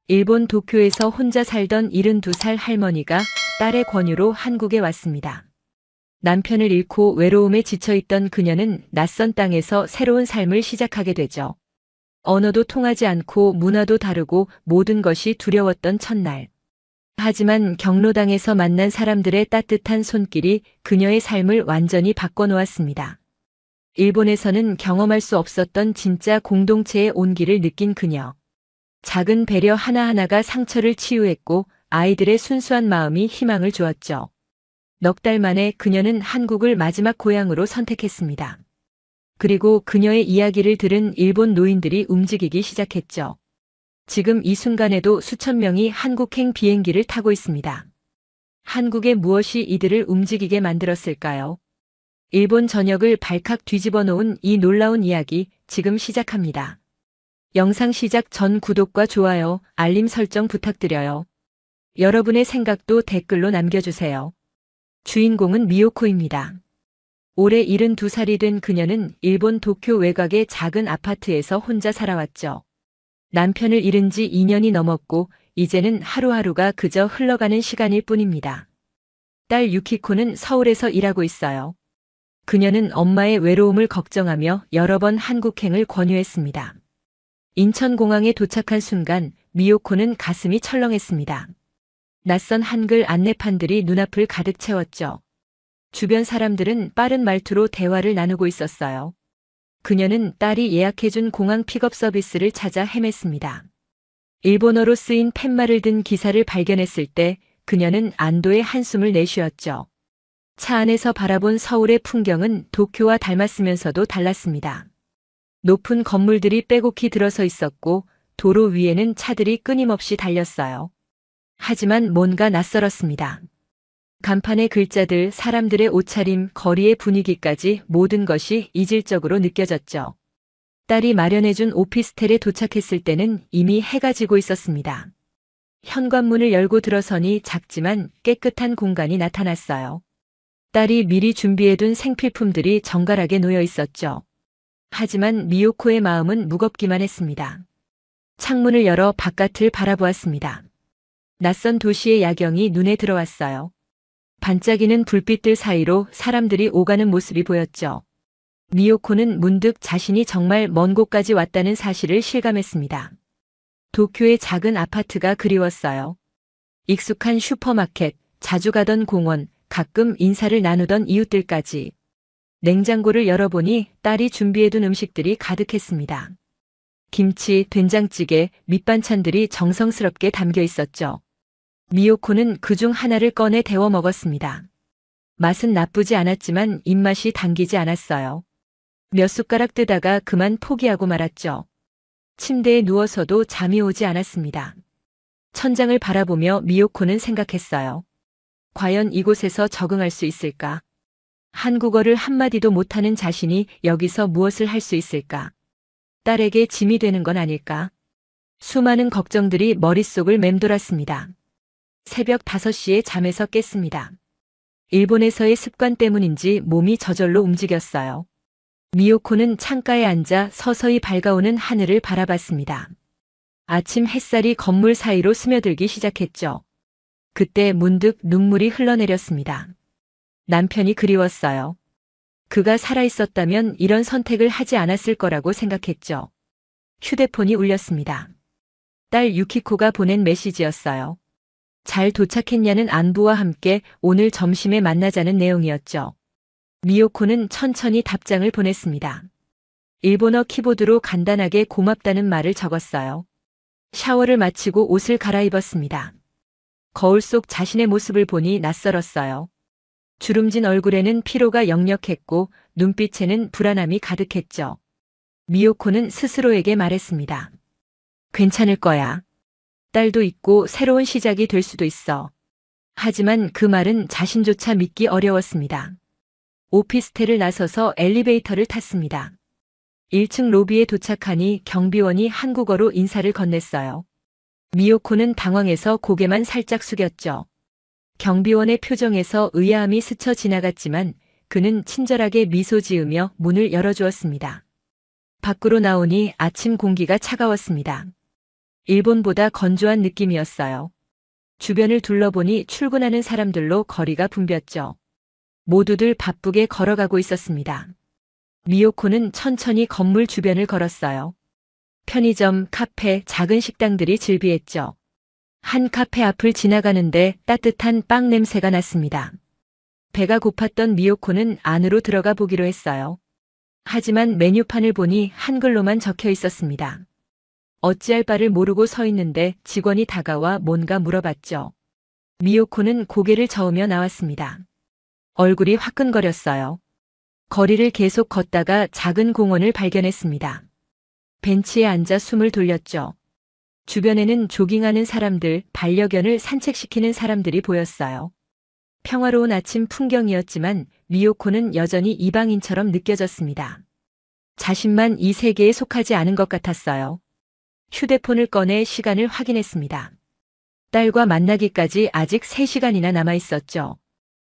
일본 도쿄에서 혼자 살던 72살 할머니가 딸의 권유로 한국에 왔습니다. 남편을 잃고 외로움에 지쳐있던 그녀는 낯선 땅에서 새로운 삶을 시작하게 되죠. 언어도 통하지 않고 문화도 다르고 모든 것이 두려웠던 첫날. 하지만 경로당에서 만난 사람들의 따뜻한 손길이 그녀의 삶을 완전히 바꿔놓았습니다. 일본에서는 경험할 수 없었던 진짜 공동체의 온기를 느낀 그녀. 작은 배려 하나하나가 상처를 치유했고 아이들의 순수한 마음이 희망을 주었죠. 넉 달 만에 그녀는 한국을 마지막 고향으로 선택했습니다. 그리고 그녀의 이야기를 들은 일본 노인들이 움직이기 시작했죠. 지금 이 순간에도 수천 명이 한국행 비행기를 타고 있습니다. 한국의 무엇이 이들을 움직이게 만들었을까요? 일본 전역을 발칵 뒤집어 놓은 이 놀라운 이야기 지금 시작합니다. 영상 시작 전 구독과 좋아요, 알림 설정 부탁드려요. 여러분의 생각도 댓글로 남겨주세요. 주인공은 미요코입니다. 올해 72살이 된 그녀는 일본 도쿄 외곽의 작은 아파트에서 혼자 살아왔죠. 남편을 잃은 지 2년이 넘었고 이제는 하루하루가 그저 흘러가는 시간일 뿐입니다. 딸 유키코는 서울에서 일하고 있어요. 그녀는 엄마의 외로움을 걱정하며 여러 번 한국행을 권유했습니다. 인천공항에 도착한 순간 미요코는 가슴이 철렁했습니다. 낯선 한글 안내판들이 눈앞을 가득 채웠죠. 주변 사람들은 빠른 말투로 대화를 나누고 있었어요. 그녀는 딸이 예약해준 공항 픽업 서비스를 찾아 헤맸습니다. 일본어로 쓰인 팻말을 든 기사를 발견했을 때 그녀는 안도의 한숨을 내쉬었죠. 차 안에서 바라본 서울의 풍경은 도쿄와 닮았으면서도 달랐습니다. 높은 건물들이 빼곡히 들어서 있었고 도로 위에는 차들이 끊임없이 달렸어요. 하지만 뭔가 낯설었습니다. 간판의 글자들, 사람들의 옷차림, 거리의 분위기까지 모든 것이 이질적으로 느껴졌죠. 딸이 마련해준 오피스텔에 도착했을 때는 이미 해가 지고 있었습니다. 현관문을 열고 들어서니 작지만 깨끗한 공간이 나타났어요. 딸이 미리 준비해둔 생필품들이 정갈하게 놓여 있었죠. 하지만 미요코의 마음은 무겁기만 했습니다. 창문을 열어 바깥을 바라보았습니다. 낯선 도시의 야경이 눈에 들어왔어요. 반짝이는 불빛들 사이로 사람들이 오가는 모습이 보였죠. 미요코는 문득 자신이 정말 먼 곳까지 왔다는 사실을 실감했습니다. 도쿄의 작은 아파트가 그리웠어요. 익숙한 슈퍼마켓, 자주 가던 공원, 가끔 인사를 나누던 이웃들까지. 냉장고를 열어보니 딸이 준비해둔 음식들이 가득했습니다. 김치, 된장찌개, 밑반찬들이 정성스럽게 담겨 있었죠. 미요코는 그중 하나를 꺼내 데워 먹었습니다. 맛은 나쁘지 않았지만 입맛이 당기지 않았어요. 몇 숟가락 뜨다가 그만 포기하고 말았죠. 침대에 누워서도 잠이 오지 않았습니다. 천장을 바라보며 미요코는 생각했어요. 과연 이곳에서 적응할 수 있을까? 한국어를 한마디도 못하는 자신이 여기서 무엇을 할 수 있을까? 딸에게 짐이 되는 건 아닐까? 수많은 걱정들이 머릿속을 맴돌았습니다. 새벽 5시에 잠에서 깼습니다. 일본에서의 습관 때문인지 몸이 저절로 움직였어요. 미요코는 창가에 앉아 서서히 밝아오는 하늘을 바라봤습니다. 아침 햇살이 건물 사이로 스며들기 시작했죠. 그때 문득 눈물이 흘러내렸습니다. 남편이 그리웠어요. 그가 살아있었다면 이런 선택을 하지 않았을 거라고 생각했죠. 휴대폰이 울렸습니다. 딸 유키코가 보낸 메시지였어요. 잘 도착했냐는 안부와 함께 오늘 점심에 만나자는 내용이었죠. 미요코는 천천히 답장을 보냈습니다. 일본어 키보드로 간단하게 고맙다는 말을 적었어요. 샤워를 마치고 옷을 갈아입었습니다. 거울 속 자신의 모습을 보니 낯설었어요. 주름진 얼굴에는 피로가 역력했고 눈빛에는 불안함이 가득했죠. 미요코는 스스로에게 말했습니다. 괜찮을 거야. 딸도 있고 새로운 시작이 될 수도 있어. 하지만 그 말은 자신조차 믿기 어려웠습니다. 오피스텔을 나서서 엘리베이터를 탔습니다. 1층 로비에 도착하니 경비원이 한국어로 인사를 건넸어요. 미요코는 당황해서 고개만 살짝 숙였죠. 경비원의 표정에서 의아함이 스쳐 지나갔지만 그는 친절하게 미소 지으며 문을 열어주었습니다. 밖으로 나오니 아침 공기가 차가웠습니다. 일본보다 건조한 느낌이었어요. 주변을 둘러보니 출근하는 사람들로 거리가 붐볐죠. 모두들 바쁘게 걸어가고 있었습니다. 미요코는 천천히 건물 주변을 걸었어요. 편의점, 카페, 작은 식당들이 즐비했죠. 한 카페 앞을 지나가는데 따뜻한 빵 냄새가 났습니다. 배가 고팠던 미요코는 안으로 들어가 보기로 했어요. 하지만 메뉴판을 보니 한글로만 적혀 있었습니다. 어찌할 바를 모르고 서 있는데 직원이 다가와 뭔가 물어봤죠. 미요코는 고개를 저으며 나왔습니다. 얼굴이 화끈거렸어요. 거리를 계속 걷다가 작은 공원을 발견했습니다. 벤치에 앉아 숨을 돌렸죠. 주변에는 조깅하는 사람들, 반려견을 산책시키는 사람들이 보였어요. 평화로운 아침 풍경이었지만 미요코는 여전히 이방인처럼 느껴졌습니다. 자신만 이 세계에 속하지 않은 것 같았어요. 휴대폰을 꺼내 시간을 확인했습니다. 딸과 만나기까지 아직 3시간이나 남아 있었죠.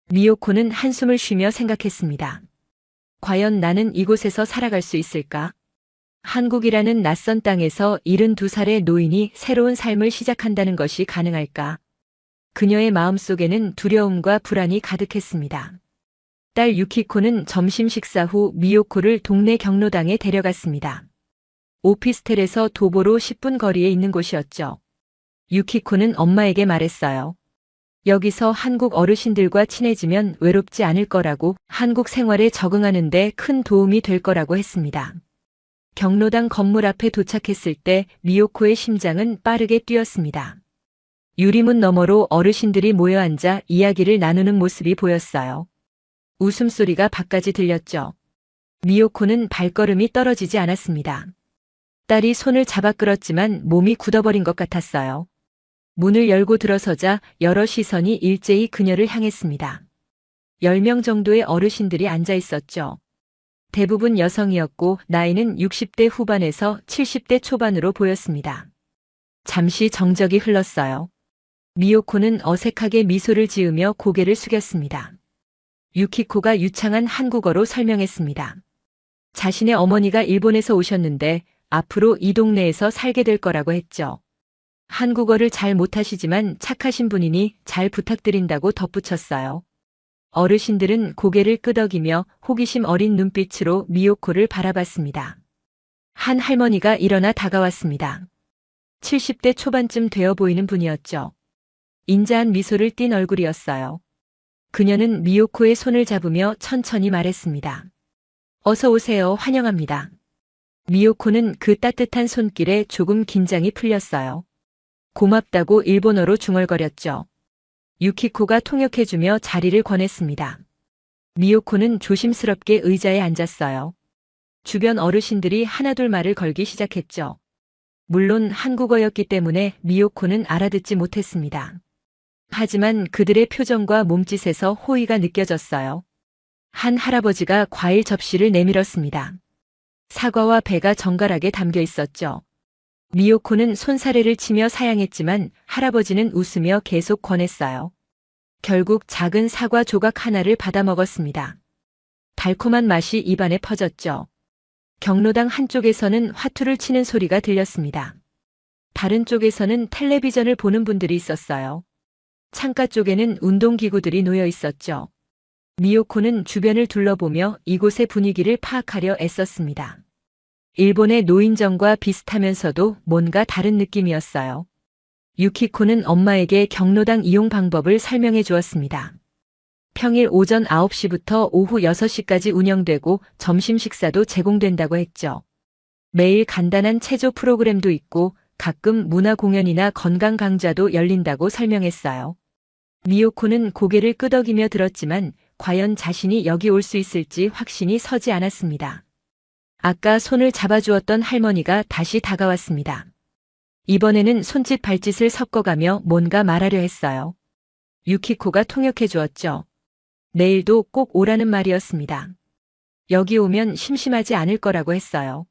미요코는 한숨을 쉬며 생각했습니다. 과연 나는 이곳에서 살아갈 수 있을까? 한국이라는 낯선 땅에서 72살의 노인이 새로운 삶을 시작한다는 것이 가능할까? 그녀의 마음속에는 두려움과 불안이 가득했습니다. 딸 유키코는 점심 식사 후 미요코를 동네 경로당에 데려갔습니다. 오피스텔에서 도보로 10분 거리에 있는 곳이었죠. 유키코는 엄마에게 말했어요. 여기서 한국 어르신들과 친해지면 외롭지 않을 거라고, 한국 생활에 적응하는 데 큰 도움이 될 거라고 했습니다. 경로당 건물 앞에 도착했을 때 미요코의 심장은 빠르게 뛰었습니다. 유리문 너머로 어르신들이 모여 앉아 이야기를 나누는 모습이 보였어요. 웃음소리가 밖까지 들렸죠. 미요코는 발걸음이 떨어지지 않았습니다. 딸이 손을 잡아 끌었지만 몸이 굳어버린 것 같았어요. 문을 열고 들어서자 여러 시선이 일제히 그녀를 향했습니다. 10명 정도의 어르신들이 앉아 있었죠. 대부분 여성이었고 나이는 60대 후반에서 70대 초반으로 보였습니다. 잠시 정적이 흘렀어요. 미요코는 어색하게 미소를 지으며 고개를 숙였습니다. 유키코가 유창한 한국어로 설명했습니다. 자신의 어머니가 일본에서 오셨는데 앞으로 이 동네에서 살게 될 거라고 했죠. 한국어를 잘 못하시지만 착하신 분이니 잘 부탁드린다고 덧붙였어요. 어르신들은 고개를 끄덕이며 호기심 어린 눈빛으로 미요코를 바라봤습니다. 한 할머니가 일어나 다가왔습니다. 70대 초반쯤 되어 보이는 분이었죠. 인자한 미소를 띤 얼굴이었어요. 그녀는 미요코의 손을 잡으며 천천히 말했습니다. 어서 오세요. 환영합니다. 미요코는 그 따뜻한 손길에 조금 긴장이 풀렸어요. 고맙다고 일본어로 중얼거렸죠. 유키코가 통역해주며 자리를 권했습니다. 미요코는 조심스럽게 의자에 앉았어요. 주변 어르신들이 하나둘 말을 걸기 시작했죠. 물론 한국어였기 때문에 미요코는 알아듣지 못했습니다. 하지만 그들의 표정과 몸짓에서 호의가 느껴졌어요. 한 할아버지가 과일 접시를 내밀었습니다. 사과와 배가 정갈하게 담겨 있었죠. 미요코는 손사래를 치며 사양했지만 할아버지는 웃으며 계속 권했어요. 결국 작은 사과 조각 하나를 받아 먹었습니다. 달콤한 맛이 입안에 퍼졌죠. 경로당 한쪽에서는 화투를 치는 소리가 들렸습니다. 다른 쪽에서는 텔레비전을 보는 분들이 있었어요. 창가 쪽에는 운동기구들이 놓여 있었죠. 미요코는 주변을 둘러보며 이곳의 분위기를 파악하려 애썼습니다. 일본의 노인정과 비슷하면서도 뭔가 다른 느낌이었어요. 유키코는 엄마에게 경로당 이용 방법을 설명해 주었습니다. 평일 오전 9시부터 오후 6시까지 운영되고 점심 식사도 제공된다고 했죠. 매일 간단한 체조 프로그램도 있고 가끔 문화 공연이나 건강 강좌도 열린다고 설명했어요. 미요코는 고개를 끄덕이며 들었지만 과연 자신이 여기 올 수 있을지 확신이 서지 않았습니다. 아까 손을 잡아주었던 할머니가 다시 다가왔습니다. 이번에는 손짓 발짓을 섞어가며 뭔가 말하려 했어요. 유키코가 통역해 주었죠. 내일도 꼭 오라는 말이었습니다. 여기 오면 심심하지 않을 거라고 했어요.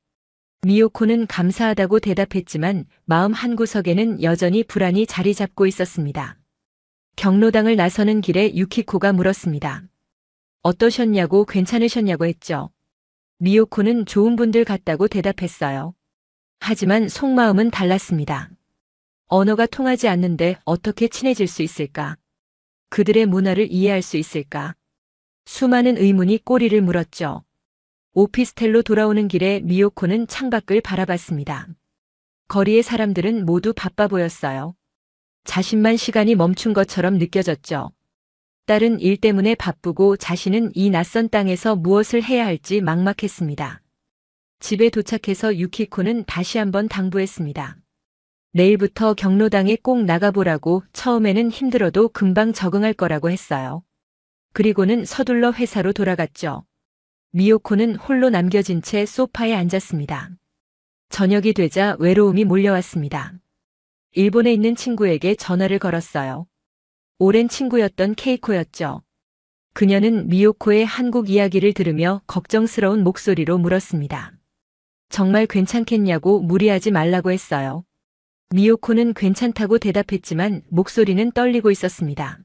미요코는 감사하다고 대답했지만 마음 한구석에는 여전히 불안이 자리 잡고 있었습니다. 경로당을 나서는 길에 유키코가 물었습니다. 어떠셨냐고 괜찮으셨냐고 했죠. 미요코는 좋은 분들 같다고 대답했어요. 하지만 속마음은 달랐습니다. 언어가 통하지 않는데 어떻게 친해질 수 있을까? 그들의 문화를 이해할 수 있을까? 수많은 의문이 꼬리를 물었죠. 오피스텔로 돌아오는 길에 미요코는 창밖을 바라봤습니다. 거리의 사람들은 모두 바빠 보였어요. 자신만 시간이 멈춘 것처럼 느껴졌죠. 딸은 일 때문에 바쁘고 자신은 이 낯선 땅에서 무엇을 해야 할지 막막했습니다. 집에 도착해서 유키코는 다시 한번 당부했습니다. 내일부터 경로당에 꼭 나가보라고. 처음에는 힘들어도 금방 적응할 거라고 했어요. 그리고는 서둘러 회사로 돌아갔죠. 미요코는 홀로 남겨진 채 소파에 앉았습니다. 저녁이 되자 외로움이 몰려왔습니다. 일본에 있는 친구에게 전화를 걸었어요. 오랜 친구였던 케이코였죠. 그녀는 미요코의 한국 이야기를 들으며 걱정스러운 목소리로 물었습니다. 정말 괜찮겠냐고 무리하지 말라고 했어요. 미요코는 괜찮다고 대답했지만 목소리는 떨리고 있었습니다.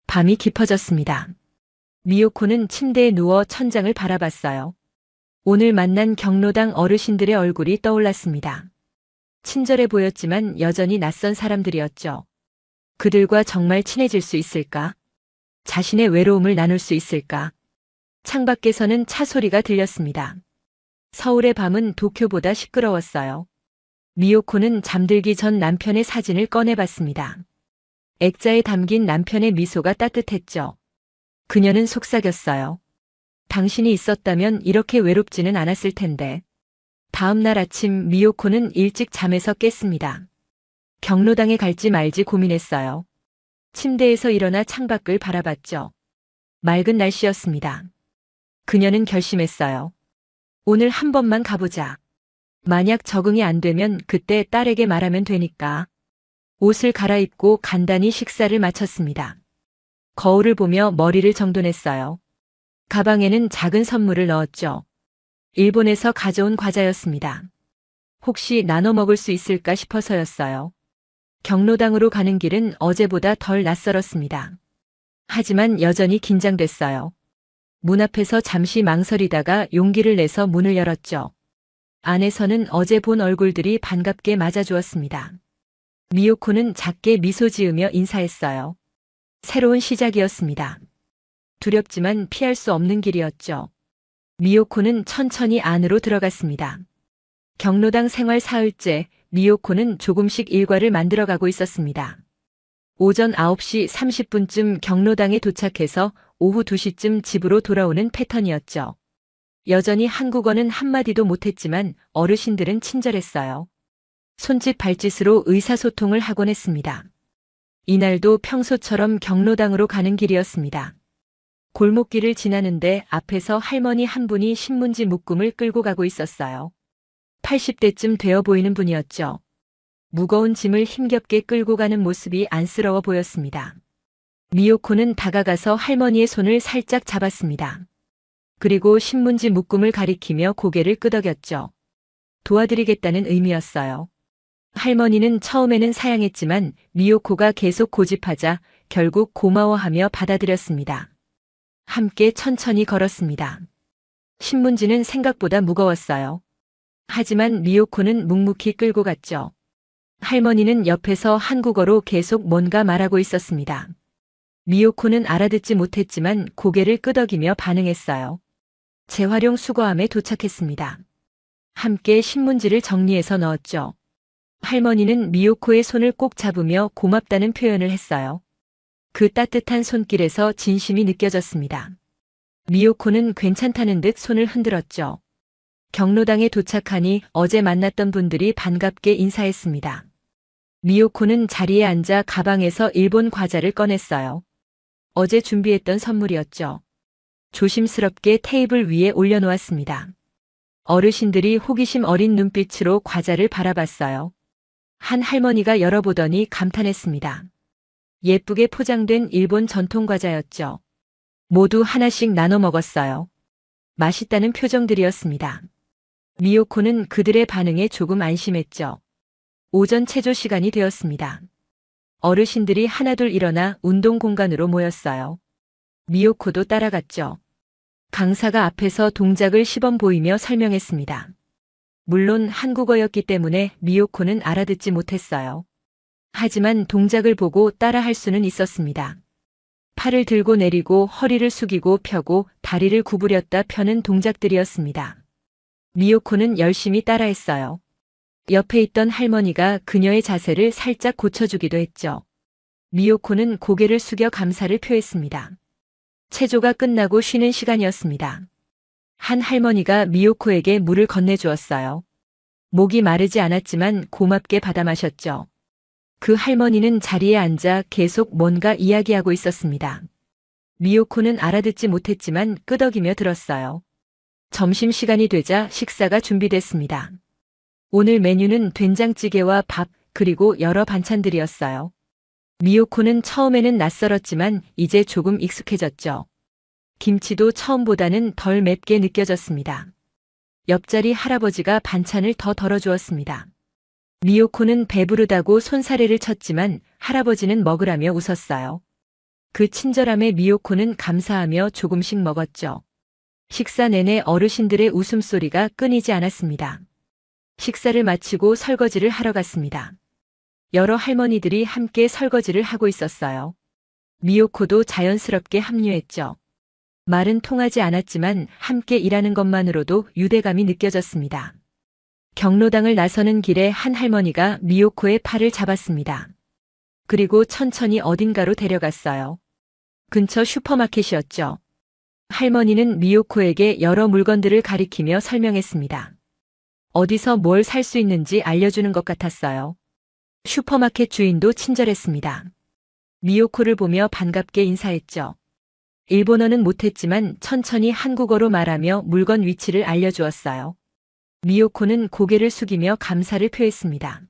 밤이 깊어졌습니다. 미요코는 침대에 누워 천장을 바라봤어요. 오늘 만난 경로당 어르신들의 얼굴이 떠올랐습니다. 친절해 보였지만 여전히 낯선 사람들이었죠. 그들과 정말 친해질 수 있을까? 자신의 외로움을 나눌 수 있을까? 창밖에서는 차 소리가 들렸습니다. 서울의 밤은 도쿄보다 시끄러웠어요. 미요코는 잠들기 전 남편의 사진을 꺼내봤습니다. 액자에 담긴 남편의 미소가 따뜻했죠. 그녀는 속삭였어요. 당신이 있었다면 이렇게 외롭지는 않았을 텐데. 다음 날 아침 미요코는 일찍 잠에서 깼습니다. 경로당에 갈지 말지 고민했어요. 침대에서 일어나 창밖을 바라봤죠. 맑은 날씨였습니다. 그녀는 결심했어요. 오늘 한 번만 가보자. 만약 적응이 안 되면 그때 딸에게 말하면 되니까. 옷을 갈아입고 간단히 식사를 마쳤습니다. 거울을 보며 머리를 정돈했어요. 가방에는 작은 선물을 넣었죠. 일본에서 가져온 과자였습니다. 혹시 나눠 먹을 수 있을까 싶어서였어요. 경로당으로 가는 길은 어제보다 덜 낯설었습니다. 하지만 여전히 긴장됐어요. 문 앞에서 잠시 망설이다가 용기를 내서 문을 열었죠. 안에서는 어제 본 얼굴들이 반갑게 맞아주었습니다. 미요코는 작게 미소 지으며 인사했어요. 새로운 시작이었습니다. 두렵지만 피할 수 없는 길이었죠. 미요코는 천천히 안으로 들어갔습니다. 경로당 생활 사흘째, 미요코는 조금씩 일과를 만들어가고 있었습니다. 오전 9시 30분쯤 경로당에 도착해서 오후 2시쯤 집으로 돌아오는 패턴이었죠. 여전히 한국어는 한마디도 못했지만 어르신들은 친절했어요. 손짓 발짓으로 의사소통을 하곤 했습니다. 이날도 평소처럼 경로당으로 가는 길이었습니다. 골목길을 지나는데 앞에서 할머니 한 분이 신문지 묶음을 끌고 가고 있었어요. 80대쯤 되어 보이는 분이었죠. 무거운 짐을 힘겹게 끌고 가는 모습이 안쓰러워 보였습니다. 미요코는 다가가서 할머니의 손을 살짝 잡았습니다. 그리고 신문지 묶음을 가리키며 고개를 끄덕였죠. 도와드리겠다는 의미였어요. 할머니는 처음에는 사양했지만 미요코가 계속 고집하자 결국 고마워하며 받아들였습니다. 함께 천천히 걸었습니다. 신문지는 생각보다 무거웠어요. 하지만 미요코는 묵묵히 끌고 갔죠. 할머니는 옆에서 한국어로 계속 뭔가 말하고 있었습니다. 미요코는 알아듣지 못했지만 고개를 끄덕이며 반응했어요. 재활용 수거함에 도착했습니다. 함께 신문지를 정리해서 넣었죠. 할머니는 미요코의 손을 꼭 잡으며 고맙다는 표현을 했어요. 그 따뜻한 손길에서 진심이 느껴졌습니다. 미요코는 괜찮다는 듯 손을 흔들었죠. 경로당에 도착하니 어제 만났던 분들이 반갑게 인사했습니다. 미요코는 자리에 앉아 가방에서 일본 과자를 꺼냈어요. 어제 준비했던 선물이었죠. 조심스럽게 테이블 위에 올려놓았습니다. 어르신들이 호기심 어린 눈빛으로 과자를 바라봤어요. 한 할머니가 열어보더니 감탄했습니다. 예쁘게 포장된 일본 전통 과자였죠. 모두 하나씩 나눠 먹었어요. 맛있다는 표정들이었습니다. 미요코는 그들의 반응에 조금 안심했죠. 오전 체조 시간이 되었습니다. 어르신들이 하나둘 일어나 운동 공간으로 모였어요. 미요코도 따라갔죠. 강사가 앞에서 동작을 시범 보이며 설명했습니다. 물론 한국어였기 때문에 미요코는 알아듣지 못했어요. 하지만 동작을 보고 따라할 수는 있었습니다. 팔을 들고 내리고 허리를 숙이고 펴고 다리를 구부렸다 펴는 동작들이었습니다. 미요코는 열심히 따라했어요. 옆에 있던 할머니가 그녀의 자세를 살짝 고쳐주기도 했죠. 미요코는 고개를 숙여 감사를 표했습니다. 체조가 끝나고 쉬는 시간이었습니다. 한 할머니가 미요코에게 물을 건네주었어요. 목이 마르지 않았지만 고맙게 받아 마셨죠. 그 할머니는 자리에 앉아 계속 뭔가 이야기하고 있었습니다. 미요코는 알아듣지 못했지만 끄덕이며 들었어요. 점심시간이 되자 식사가 준비됐습니다. 오늘 메뉴는 된장찌개와 밥, 그리고 여러 반찬들이었어요. 미요코는 처음에는 낯설었지만 이제 조금 익숙해졌죠. 김치도 처음보다는 덜 맵게 느껴졌습니다. 옆자리 할아버지가 반찬을 더 덜어주었습니다. 미요코는 배부르다고 손사래를 쳤지만 할아버지는 먹으라며 웃었어요. 그 친절함에 미요코는 감사하며 조금씩 먹었죠. 식사 내내 어르신들의 웃음소리가 끊이지 않았습니다. 식사를 마치고 설거지를 하러 갔습니다. 여러 할머니들이 함께 설거지를 하고 있었어요. 미요코도 자연스럽게 합류했죠. 말은 통하지 않았지만 함께 일하는 것만으로도 유대감이 느껴졌습니다. 경로당을 나서는 길에 한 할머니가 미요코의 팔을 잡았습니다. 그리고 천천히 어딘가로 데려갔어요. 근처 슈퍼마켓이었죠. 할머니는 미요코에게 여러 물건들을 가리키며 설명했습니다. 어디서 뭘 살 수 있는지 알려주는 것 같았어요. 슈퍼마켓 주인도 친절했습니다. 미요코를 보며 반갑게 인사했죠. 일본어는 못했지만 천천히 한국어로 말하며 물건 위치를 알려주었어요. 미요코는 고개를 숙이며 감사를 표했습니다.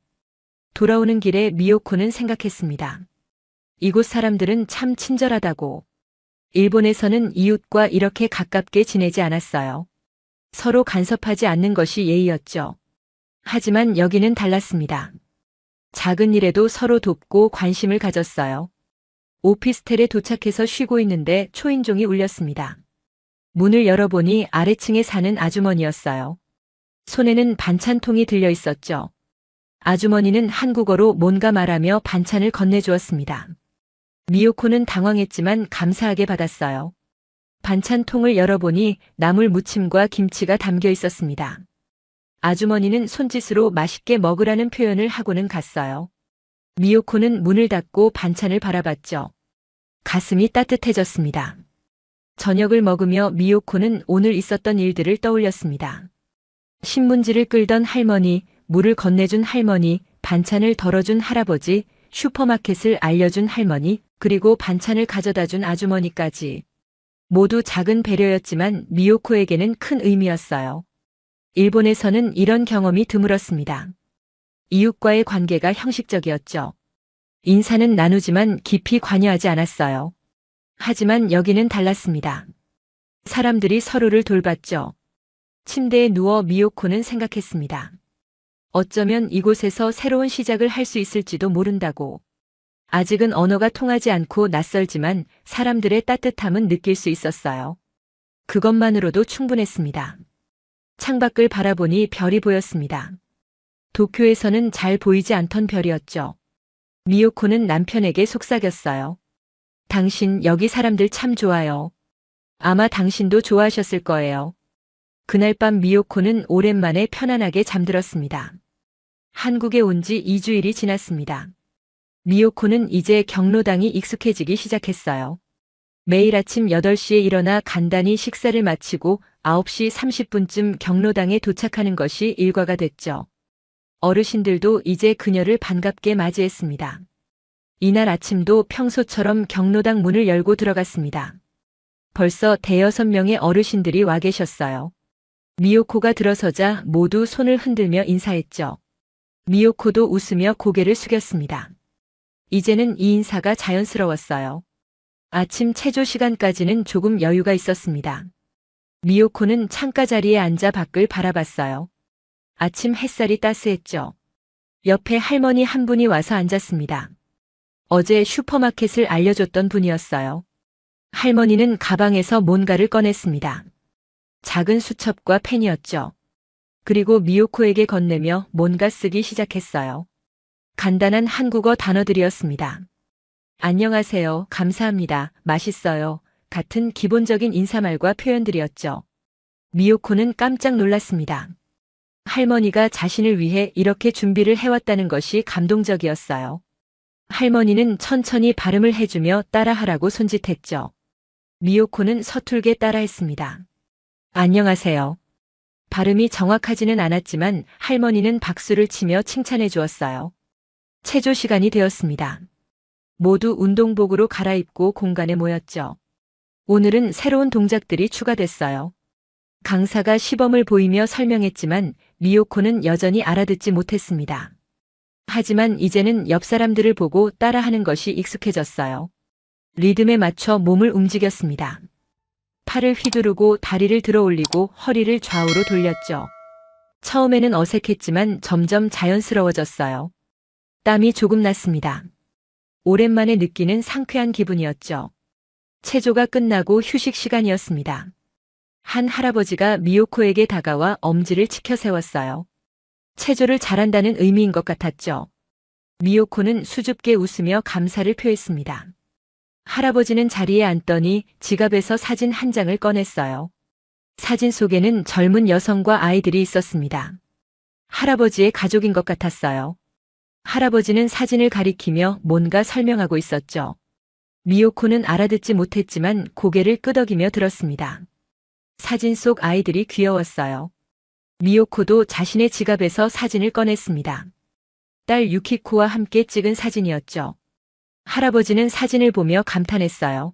돌아오는 길에 미요코는 생각했습니다. 이곳 사람들은 참 친절하다고. 일본에서는 이웃과 이렇게 가깝게 지내지 않았어요. 서로 간섭하지 않는 것이 예의였죠. 하지만 여기는 달랐습니다. 작은 일에도 서로 돕고 관심을 가졌어요. 오피스텔에 도착해서 쉬고 있는데 초인종이 울렸습니다. 문을 열어보니 아래층에 사는 아주머니였어요. 손에는 반찬통이 들려 있었죠. 아주머니는 한국어로 뭔가 말하며 반찬을 건네주었습니다. 미요코는 당황했지만 감사하게 받았어요. 반찬통을 열어보니 나물 무침과 김치가 담겨 있었습니다. 아주머니는 손짓으로 맛있게 먹으라는 표현을 하고는 갔어요. 미요코는 문을 닫고 반찬을 바라봤죠. 가슴이 따뜻해졌습니다. 저녁을 먹으며 미요코는 오늘 있었던 일들을 떠올렸습니다. 신문지를 끌던 할머니, 물을 건네준 할머니, 반찬을 덜어준 할아버지, 슈퍼마켓을 알려준 할머니, 그리고 반찬을 가져다준 아주머니까지. 모두 작은 배려였지만 미요코에게는 큰 의미였어요. 일본에서는 이런 경험이 드물었습니다. 이웃과의 관계가 형식적이었죠. 인사는 나누지만 깊이 관여하지 않았어요. 하지만 여기는 달랐습니다. 사람들이 서로를 돌봤죠. 침대에 누워 미요코는 생각했습니다. 어쩌면 이곳에서 새로운 시작을 할 수 있을지도 모른다고. 아직은 언어가 통하지 않고 낯설지만 사람들의 따뜻함은 느낄 수 있었어요. 그것만으로도 충분했습니다. 창밖을 바라보니 별이 보였습니다. 도쿄에서는 잘 보이지 않던 별이었죠. 미요코는 남편에게 속삭였어요. 당신 여기 사람들 참 좋아요. 아마 당신도 좋아하셨을 거예요. 그날 밤 미요코는 오랜만에 편안하게 잠들었습니다. 한국에 온 지 2주일이 지났습니다. 미요코는 이제 경로당이 익숙해지기 시작했어요. 매일 아침 8시에 일어나 간단히 식사를 마치고 9시 30분쯤 경로당에 도착하는 것이 일과가 됐죠. 어르신들도 이제 그녀를 반갑게 맞이했습니다. 이날 아침도 평소처럼 경로당 문을 열고 들어갔습니다. 벌써 대여섯 명의 어르신들이 와 계셨어요. 미요코가 들어서자 모두 손을 흔들며 인사했죠. 미요코도 웃으며 고개를 숙였습니다. 이제는 이 인사가 자연스러웠어요. 아침 체조 시간까지는 조금 여유가 있었습니다. 미요코는 창가 자리에 앉아 밖을 바라봤어요. 아침 햇살이 따스했죠. 옆에 할머니 한 분이 와서 앉았습니다. 어제 슈퍼마켓을 알려줬던 분이었어요. 할머니는 가방에서 뭔가를 꺼냈습니다. 작은 수첩과 펜이었죠. 그리고 미요코에게 건네며 뭔가 쓰기 시작했어요. 간단한 한국어 단어들이었습니다. 안녕하세요, 감사합니다, 맛있어요 같은 기본적인 인사말과 표현들이었죠. 미요코는 깜짝 놀랐습니다. 할머니가 자신을 위해 이렇게 준비를 해왔다는 것이 감동적이었어요. 할머니는 천천히 발음을 해주며 따라하라고 손짓했죠. 미요코는 서툴게 따라했습니다. 안녕하세요. 발음이 정확하지는 않았지만 할머니는 박수를 치며 칭찬해 주었어요. 체조 시간이 되었습니다. 모두 운동복으로 갈아입고 공간에 모였죠. 오늘은 새로운 동작들이 추가됐어요. 강사가 시범을 보이며 설명했지만 미요코는 여전히 알아듣지 못했습니다. 하지만 이제는 옆 사람들을 보고 따라하는 것이 익숙해졌어요. 리듬에 맞춰 몸을 움직였습니다. 팔을 휘두르고 다리를 들어 올리고 허리를 좌우로 돌렸죠. 처음에는 어색했지만 점점 자연스러워졌어요. 땀이 조금 났습니다. 오랜만에 느끼는 상쾌한 기분이었죠. 체조가 끝나고 휴식 시간이었습니다. 한 할아버지가 미요코에게 다가와 엄지를 치켜 세웠어요. 체조를 잘한다는 의미인 것 같았죠. 미요코는 수줍게 웃으며 감사를 표했습니다. 할아버지는 자리에 앉더니 지갑에서 사진 한 장을 꺼냈어요. 사진 속에는 젊은 여성과 아이들이 있었습니다. 할아버지의 가족인 것 같았어요. 할아버지는 사진을 가리키며 뭔가 설명하고 있었죠. 미요코는 알아듣지 못했지만 고개를 끄덕이며 들었습니다. 사진 속 아이들이 귀여웠어요. 미요코도 자신의 지갑에서 사진을 꺼냈습니다. 딸 유키코와 함께 찍은 사진이었죠. 할아버지는 사진을 보며 감탄했어요.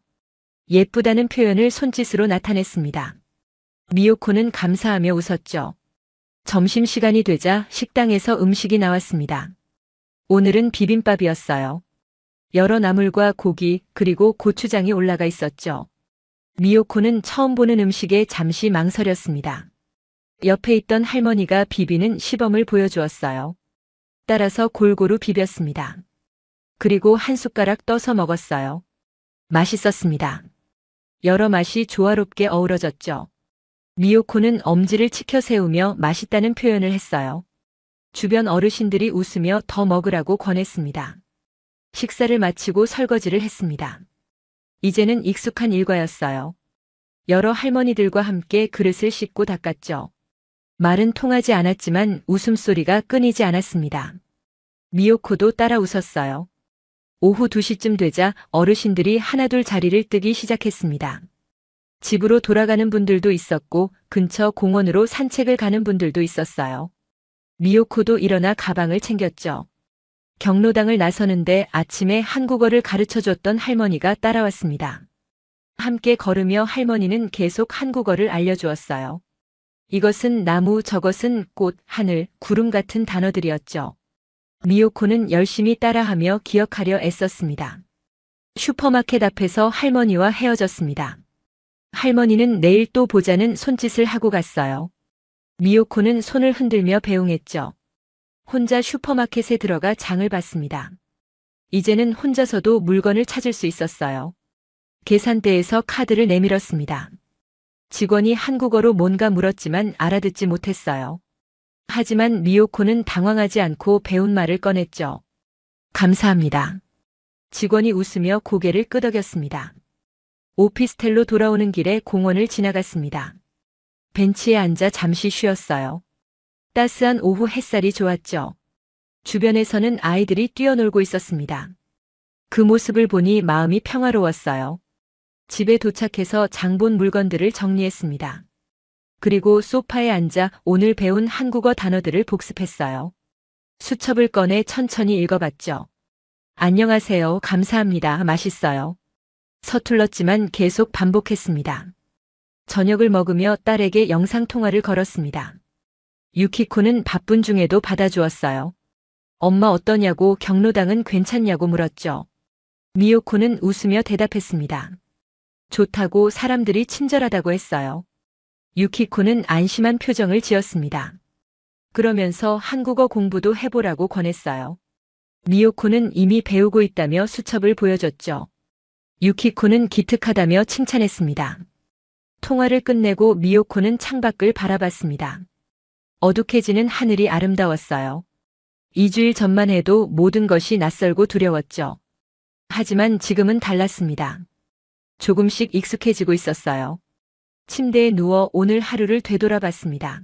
예쁘다는 표현을 손짓으로 나타냈습니다. 미요코는 감사하며 웃었죠. 점심시간이 되자 식당에서 음식이 나왔습니다. 오늘은 비빔밥이었어요. 여러 나물과 고기 그리고 고추장이 올라가 있었죠. 미요코는 처음 보는 음식에 잠시 망설였습니다. 옆에 있던 할머니가 비비는 시범을 보여주었어요. 따라서 골고루 비볐습니다. 그리고 한 숟가락 떠서 먹었어요. 맛있었습니다. 여러 맛이 조화롭게 어우러졌죠. 미요코는 엄지를 치켜 세우며 맛있다는 표현을 했어요. 주변 어르신들이 웃으며 더 먹으라고 권했습니다. 식사를 마치고 설거지를 했습니다. 이제는 익숙한 일과였어요. 여러 할머니들과 함께 그릇을 씻고 닦았죠. 말은 통하지 않았지만 웃음소리가 끊이지 않았습니다. 미요코도 따라 웃었어요. 오후 2시쯤 되자 어르신들이 하나둘 자리를 뜨기 시작했습니다. 집으로 돌아가는 분들도 있었고 근처 공원으로 산책을 가는 분들도 있었어요. 미요코도 일어나 가방을 챙겼죠. 경로당을 나서는데 아침에 한국어를 가르쳐줬던 할머니가 따라왔습니다. 함께 걸으며 할머니는 계속 한국어를 알려주었어요. 이것은 나무, 저것은 꽃, 하늘, 구름 같은 단어들이었죠. 미요코는 열심히 따라하며 기억하려 애썼습니다. 슈퍼마켓 앞에서 할머니와 헤어졌습니다. 할머니는 내일 또 보자는 손짓을 하고 갔어요. 미요코는 손을 흔들며 배웅했죠. 혼자 슈퍼마켓에 들어가 장을 봤습니다. 이제는 혼자서도 물건을 찾을 수 있었어요. 계산대에서 카드를 내밀었습니다. 직원이 한국어로 뭔가 물었지만 알아듣지 못했어요. 하지만 미요코는 당황하지 않고 배운 말을 꺼냈죠. 감사합니다. 직원이 웃으며 고개를 끄덕였습니다. 오피스텔로 돌아오는 길에 공원을 지나갔습니다. 벤치에 앉아 잠시 쉬었어요. 따스한 오후 햇살이 좋았죠. 주변에서는 아이들이 뛰어놀고 있었습니다. 그 모습을 보니 마음이 평화로웠어요. 집에 도착해서 장본 물건들을 정리했습니다. 그리고 소파에 앉아 오늘 배운 한국어 단어들을 복습했어요. 수첩을 꺼내 천천히 읽어봤죠. 안녕하세요, 감사합니다, 맛있어요. 서툴렀지만 계속 반복했습니다. 저녁을 먹으며 딸에게 영상통화를 걸었습니다. 유키코는 바쁜 중에도 받아주었어요. 엄마 어떠냐고 경로당은 괜찮냐고 물었죠. 미요코는 웃으며 대답했습니다. 좋다고 사람들이 친절하다고 했어요. 유키코는 안심한 표정을 지었습니다. 그러면서 한국어 공부도 해보라고 권했어요. 미요코는 이미 배우고 있다며 수첩을 보여줬죠. 유키코는 기특하다며 칭찬했습니다. 통화를 끝내고 미요코는 창밖을 바라봤습니다. 어둑해지는 하늘이 아름다웠어요. 2주일 전만 해도 모든 것이 낯설고 두려웠죠. 하지만 지금은 달랐습니다. 조금씩 익숙해지고 있었어요. 침대에 누워 오늘 하루를 되돌아봤습니다.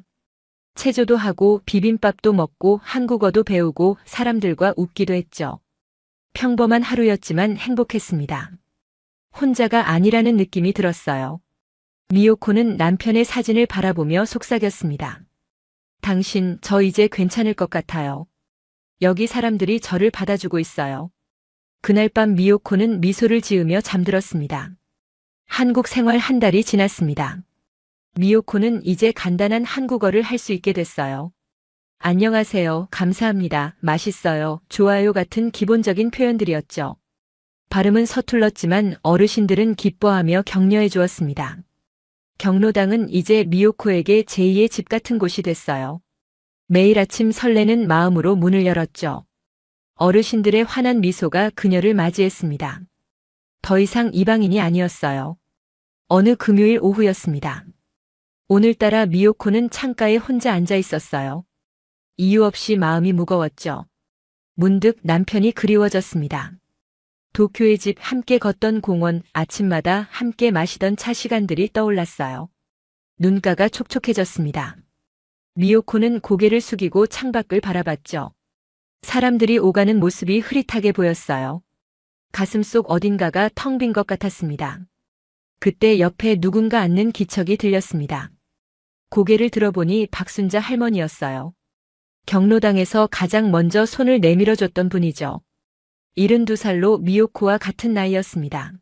체조도 하고 비빔밥도 먹고 한국어도 배우고 사람들과 웃기도 했죠. 평범한 하루였지만 행복했습니다. 혼자가 아니라는 느낌이 들었어요. 미요코는 남편의 사진을 바라보며 속삭였습니다. 당신, 저 이제 괜찮을 것 같아요. 여기 사람들이 저를 받아주고 있어요. 그날 밤 미요코는 미소를 지으며 잠들었습니다. 한국 생활 한 달이 지났습니다. 미요코는 이제 간단한 한국어를 할 수 있게 됐어요. 안녕하세요, 감사합니다, 맛있어요, 좋아요 같은 기본적인 표현들이었죠. 발음은 서툴렀지만 어르신들은 기뻐하며 격려해 주었습니다. 경로당은 이제 미요코에게 제2의 집 같은 곳이 됐어요. 매일 아침 설레는 마음으로 문을 열었죠. 어르신들의 환한 미소가 그녀를 맞이했습니다. 더 이상 이방인이 아니었어요. 어느 금요일 오후였습니다. 오늘따라 미요코는 창가에 혼자 앉아 있었어요. 이유 없이 마음이 무거웠죠. 문득 남편이 그리워졌습니다. 도쿄의 집, 함께 걷던 공원, 아침마다 함께 마시던 차 시간들이 떠올랐어요. 눈가가 촉촉해졌습니다. 미요코는 고개를 숙이고 창밖을 바라봤죠. 사람들이 오가는 모습이 흐릿하게 보였어요. 가슴속 어딘가가 텅 빈 것 같았습니다. 그때 옆에 누군가 앉는 기척이 들렸습니다. 고개를 들어보니 박순자 할머니였어요. 경로당에서 가장 먼저 손을 내밀어줬던 분이죠. 72살로 미요코와 같은 나이였습니다.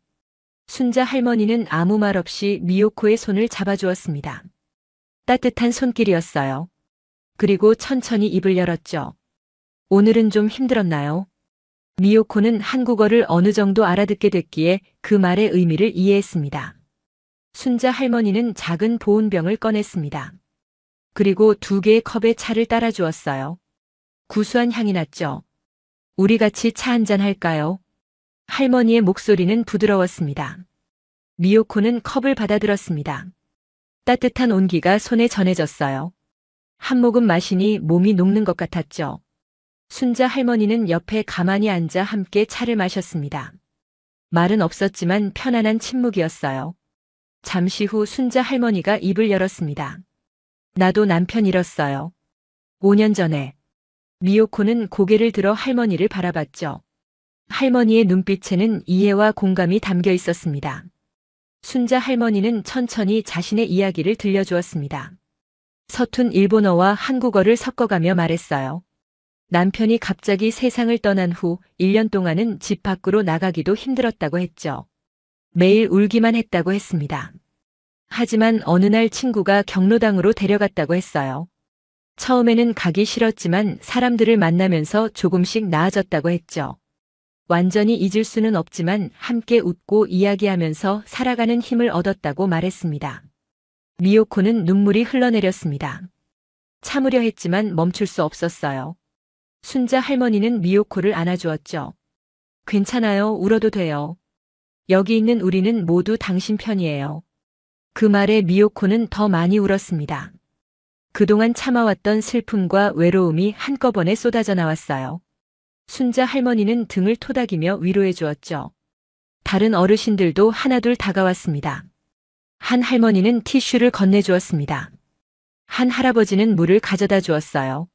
순자 할머니는 아무 말 없이 미요코의 손을 잡아주었습니다. 따뜻한 손길이었어요. 그리고 천천히 입을 열었죠. 오늘은 좀 힘들었나요? 미요코는 한국어를 어느 정도 알아듣게 됐기에 그 말의 의미를 이해했습니다. 순자 할머니는 작은 보온병을 꺼냈습니다. 그리고 2개의 컵에 차를 따라 주었어요. 구수한 향이 났죠. 우리 같이 차 한잔 할까요? 할머니의 목소리는 부드러웠습니다. 미요코는 컵을 받아들었습니다. 따뜻한 온기가 손에 전해졌어요. 한 모금 마시니 몸이 녹는 것 같았죠. 순자 할머니는 옆에 가만히 앉아 함께 차를 마셨습니다. 말은 없었지만 편안한 침묵이었어요. 잠시 후 순자 할머니가 입을 열었습니다. 나도 남편 잃었어요. 5년 전에. 미요코는 고개를 들어 할머니를 바라봤죠. 할머니의 눈빛에는 이해와 공감이 담겨 있었습니다. 순자 할머니는 천천히 자신의 이야기를 들려주었습니다. 서툰 일본어와 한국어를 섞어가며 말했어요. 남편이 갑자기 세상을 떠난 후 1년 동안은 집 밖으로 나가기도 힘들었다고 했죠. 매일 울기만 했다고 했습니다. 하지만 어느 날 친구가 경로당으로 데려갔다고 했어요. 처음에는 가기 싫었지만 사람들을 만나면서 조금씩 나아졌다고 했죠. 완전히 잊을 수는 없지만 함께 웃고 이야기하면서 살아가는 힘을 얻었다고 말했습니다. 미요코는 눈물이 흘러내렸습니다. 참으려 했지만 멈출 수 없었어요. 순자 할머니는 미요코를 안아주었죠. 괜찮아요, 울어도 돼요. 여기 있는 우리는 모두 당신 편이에요. 그 말에 미요코는 더 많이 울었습니다. 그동안 참아왔던 슬픔과 외로움이 한꺼번에 쏟아져 나왔어요. 순자 할머니는 등을 토닥이며 위로해 주었죠. 다른 어르신들도 하나둘 다가왔습니다. 한 할머니는 티슈를 건네주었습니다. 한 할아버지는 물을 가져다 주었어요.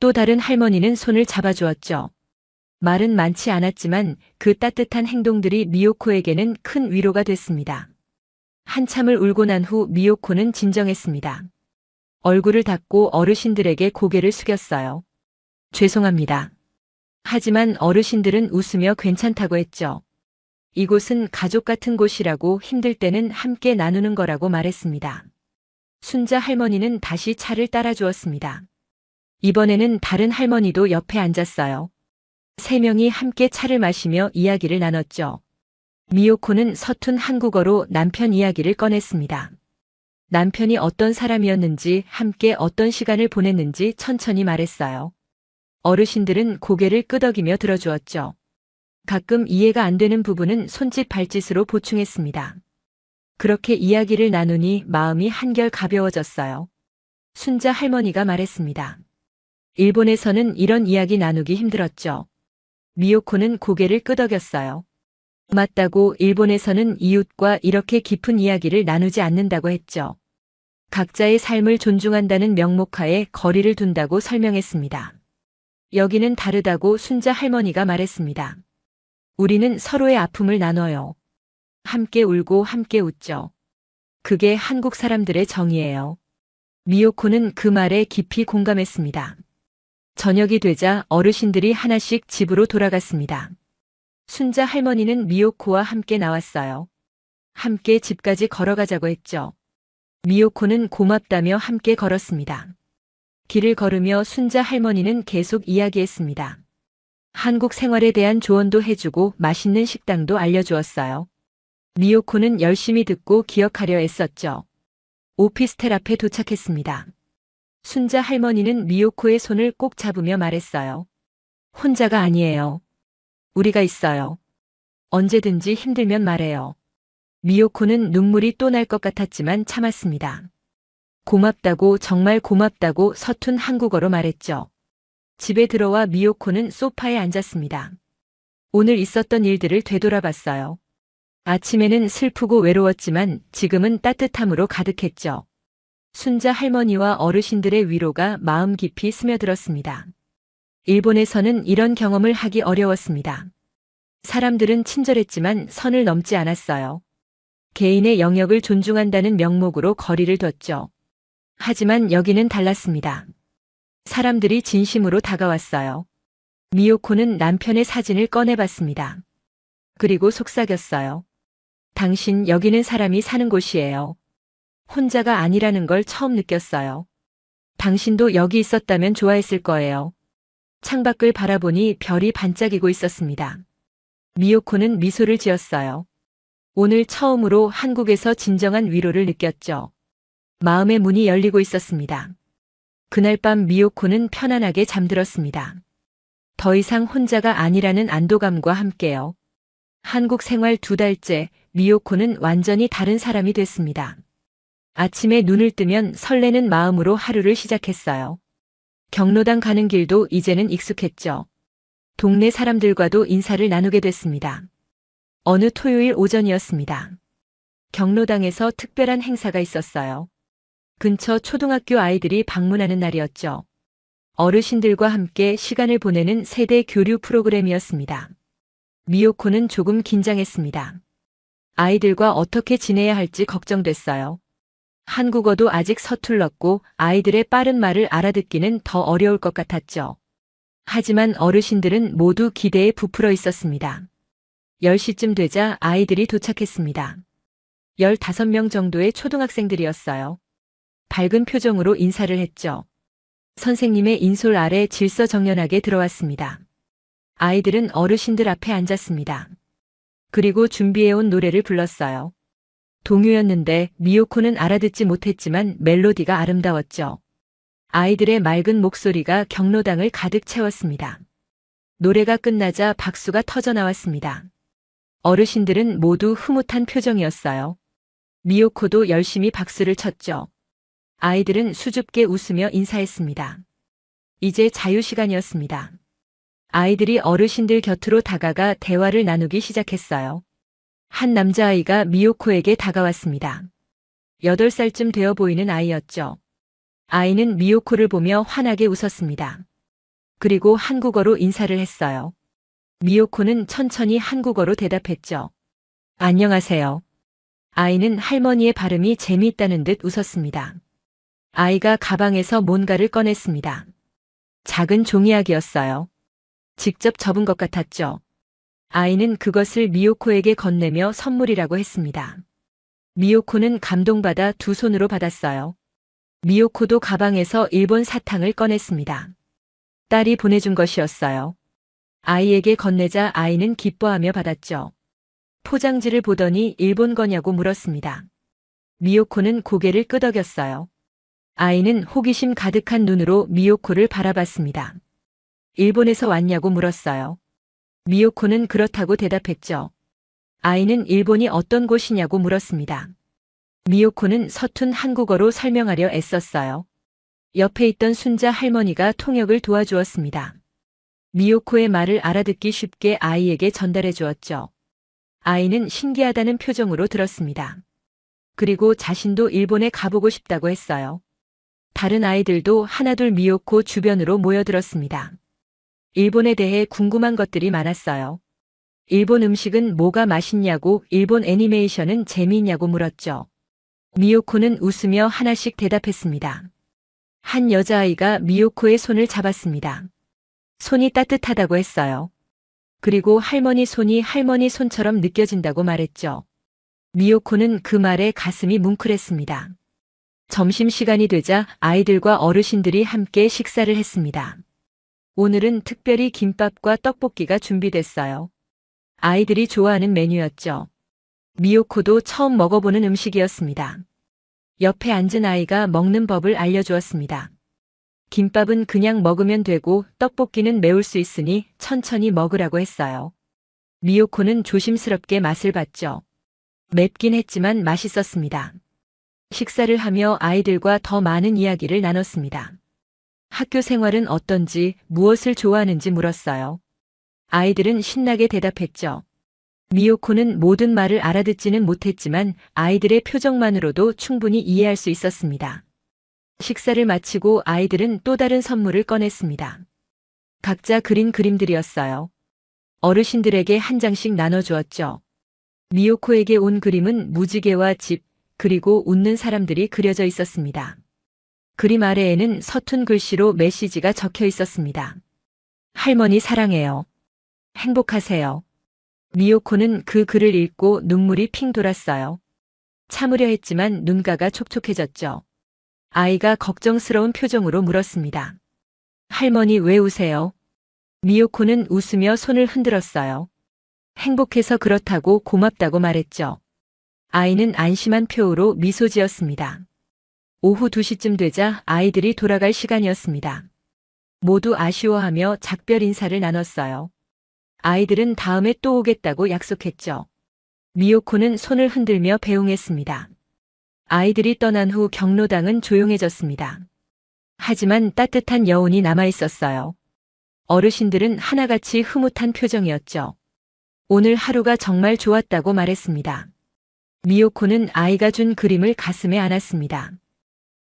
또 다른 할머니는 손을 잡아주었죠. 말은 많지 않았지만 그 따뜻한 행동들이 미요코에게는 큰 위로가 됐습니다. 한참을 울고 난 후 미요코는 진정했습니다. 얼굴을 닫고 어르신들에게 고개를 숙였어요. 죄송합니다. 하지만 어르신들은 웃으며 괜찮다고 했죠. 이곳은 가족 같은 곳이라고 힘들 때는 함께 나누는 거라고 말했습니다. 순자 할머니는 다시 차를 따라 주었습니다. 이번에는 다른 할머니도 옆에 앉았어요. 3명이 함께 차를 마시며 이야기를 나눴죠. 미요코는 서툰 한국어로 남편 이야기를 꺼냈습니다. 남편이 어떤 사람이었는지, 함께 어떤 시간을 보냈는지 천천히 말했어요. 어르신들은 고개를 끄덕이며 들어주었죠. 가끔 이해가 안 되는 부분은 손짓 발짓으로 보충했습니다. 그렇게 이야기를 나누니 마음이 한결 가벼워졌어요. 순자 할머니가 말했습니다. 일본에서는 이런 이야기 나누기 힘들었죠. 미요코는 고개를 끄덕였어요. 맞다고, 일본에서는 이웃과 이렇게 깊은 이야기를 나누지 않는다고 했죠. 각자의 삶을 존중한다는 명목하에 거리를 둔다고 설명했습니다. 여기는 다르다고 순자 할머니가 말했습니다. 우리는 서로의 아픔을 나눠요. 함께 울고 함께 웃죠. 그게 한국 사람들의 정이에요. 미요코는 그 말에 깊이 공감했습니다. 저녁이 되자 어르신들이 하나씩 집으로 돌아갔습니다. 순자 할머니는 미요코와 함께 나왔어요. 함께 집까지 걸어가자고 했죠. 미요코는 고맙다며 함께 걸었습니다. 길을 걸으며 순자 할머니는 계속 이야기했습니다. 한국 생활에 대한 조언도 해주고 맛있는 식당도 알려주었어요. 미요코는 열심히 듣고 기억하려 애썼죠. 오피스텔 앞에 도착했습니다. 순자 할머니는 미요코의 손을 꼭 잡으며 말했어요. 혼자가 아니에요. 우리가 있어요. 언제든지 힘들면 말해요. 미요코는 눈물이 또 날 것 같았지만 참았습니다. 고맙다고, 정말 고맙다고 서툰 한국어로 말했죠. 집에 들어와 미요코는 소파에 앉았습니다. 오늘 있었던 일들을 되돌아봤어요. 아침에는 슬프고 외로웠지만 지금은 따뜻함으로 가득했죠. 순자 할머니와 어르신들의 위로가 마음 깊이 스며들었습니다. 일본에서는 이런 경험을 하기 어려웠습니다. 사람들은 친절했지만 선을 넘지 않았어요. 개인의 영역을 존중한다는 명목으로 거리를 뒀죠. 하지만 여기는 달랐습니다. 사람들이 진심으로 다가왔어요. 미요코는 남편의 사진을 꺼내봤습니다. 그리고 속삭였어요. 당신, 여기는 사람이 사는 곳이에요. 혼자가 아니라는 걸 처음 느꼈어요. 당신도 여기 있었다면 좋아했을 거예요. 창밖을 바라보니 별이 반짝이고 있었습니다. 미요코는 미소를 지었어요. 오늘 처음으로 한국에서 진정한 위로를 느꼈죠. 마음의 문이 열리고 있었습니다. 그날 밤 미요코는 편안하게 잠들었습니다. 더 이상 혼자가 아니라는 안도감과 함께요. 한국 생활 2달째, 미요코는 완전히 다른 사람이 됐습니다. 아침에 눈을 뜨면 설레는 마음으로 하루를 시작했어요. 경로당 가는 길도 이제는 익숙했죠. 동네 사람들과도 인사를 나누게 됐습니다. 어느 토요일 오전이었습니다. 경로당에서 특별한 행사가 있었어요. 근처 초등학교 아이들이 방문하는 날이었죠. 어르신들과 함께 시간을 보내는 세대 교류 프로그램이었습니다. 미요코는 조금 긴장했습니다. 아이들과 어떻게 지내야 할지 걱정됐어요. 한국어도 아직 서툴렀고 아이들의 빠른 말을 알아듣기는 더 어려울 것 같았죠. 하지만 어르신들은 모두 기대에 부풀어 있었습니다. 10시쯤 되자 아이들이 도착했습니다. 15명 정도의 초등학생들이었어요. 밝은 표정으로 인사를 했죠. 선생님의 인솔 아래 질서정연하게 들어왔습니다. 아이들은 어르신들 앞에 앉았습니다. 그리고 준비해온 노래를 불렀어요. 동요였는데 미요코는 알아듣지 못했지만 멜로디가 아름다웠죠. 아이들의 맑은 목소리가 경로당을 가득 채웠습니다. 노래가 끝나자 박수가 터져 나왔습니다. 어르신들은 모두 흐뭇한 표정이었어요. 미요코도 열심히 박수를 쳤죠. 아이들은 수줍게 웃으며 인사했습니다. 이제 자유시간이었습니다. 아이들이 어르신들 곁으로 다가가 대화를 나누기 시작했어요. 한 남자아이가 미요코에게 다가왔습니다. 8살쯤 되어 보이는 아이였죠. 아이는 미요코를 보며 환하게 웃었습니다. 그리고 한국어로 인사를 했어요. 미요코는 천천히 한국어로 대답했죠. 안녕하세요. 아이는 할머니의 발음이 재미있다는 듯 웃었습니다. 아이가 가방에서 뭔가를 꺼냈습니다. 작은 종이약이었어요. 직접 접은 것 같았죠. 아이는 그것을 미요코에게 건네며 선물이라고 했습니다. 미요코는 감동받아 두 손으로 받았어요. 미요코도 가방에서 일본 사탕을 꺼냈습니다. 딸이 보내준 것이었어요. 아이에게 건네자 아이는 기뻐하며 받았죠. 포장지를 보더니 일본 거냐고 물었습니다. 미요코는 고개를 끄덕였어요. 아이는 호기심 가득한 눈으로 미요코를 바라봤습니다. 일본에서 왔냐고 물었어요. 미요코는 그렇다고 대답했죠. 아이는 일본이 어떤 곳이냐고 물었습니다. 미요코는 서툰 한국어로 설명하려 애썼어요. 옆에 있던 순자 할머니가 통역을 도와주었습니다. 미요코의 말을 알아듣기 쉽게 아이에게 전달해 주었죠. 아이는 신기하다는 표정으로 들었습니다. 그리고 자신도 일본에 가보고 싶다고 했어요. 다른 아이들도 하나둘 미요코 주변으로 모여들었습니다. 일본에 대해 궁금한 것들이 많았어요. 일본 음식은 뭐가 맛있냐고, 일본 애니메이션은 재미있냐고 물었죠. 미요코는 웃으며 하나씩 대답했습니다. 한 여자아이가 미요코의 손을 잡았습니다. 손이 따뜻하다고 했어요. 그리고 할머니 손이 할머니 손처럼 느껴진다고 말했죠. 미요코는 그 말에 가슴이 뭉클했습니다. 점심시간이 되자 아이들과 어르신들이 함께 식사를 했습니다. 오늘은 특별히 김밥과 떡볶이가 준비됐어요. 아이들이 좋아하는 메뉴였죠. 미요코도 처음 먹어보는 음식이었습니다. 옆에 앉은 아이가 먹는 법을 알려주었습니다. 김밥은 그냥 먹으면 되고 떡볶이는 매울 수 있으니 천천히 먹으라고 했어요. 미요코는 조심스럽게 맛을 봤죠. 맵긴 했지만 맛있었습니다. 식사를 하며 아이들과 더 많은 이야기를 나눴습니다. 학교 생활은 어떤지, 무엇을 좋아하는지 물었어요. 아이들은 신나게 대답했죠. 미요코는 모든 말을 알아듣지는 못했지만 아이들의 표정만으로도 충분히 이해할 수 있었습니다. 식사를 마치고 아이들은 또 다른 선물을 꺼냈습니다. 각자 그린 그림들이었어요. 어르신들에게 한 장씩 나눠주었죠. 미요코에게 온 그림은 무지개와 집, 그리고 웃는 사람들이 그려져 있었습니다. 그림 아래에는 서툰 글씨로 메시지가 적혀 있었습니다. 할머니 사랑해요. 행복하세요. 미요코는 그 글을 읽고 눈물이 핑 돌았어요. 참으려 했지만 눈가가 촉촉해졌죠. 아이가 걱정스러운 표정으로 물었습니다. 할머니 왜 우세요? 미요코는 웃으며 손을 흔들었어요. 행복해서 그렇다고 고맙다고 말했죠. 아이는 안심한 표로 미소 지었습니다. 오후 2시쯤 되자 아이들이 돌아갈 시간이었습니다. 모두 아쉬워하며 작별 인사를 나눴어요. 아이들은 다음에 또 오겠다고 약속했죠. 미요코는 손을 흔들며 배웅했습니다. 아이들이 떠난 후 경로당은 조용해졌습니다. 하지만 따뜻한 여운이 남아 있었어요. 어르신들은 하나같이 흐뭇한 표정이었죠. 오늘 하루가 정말 좋았다고 말했습니다. 미요코는 아이가 준 그림을 가슴에 안았습니다.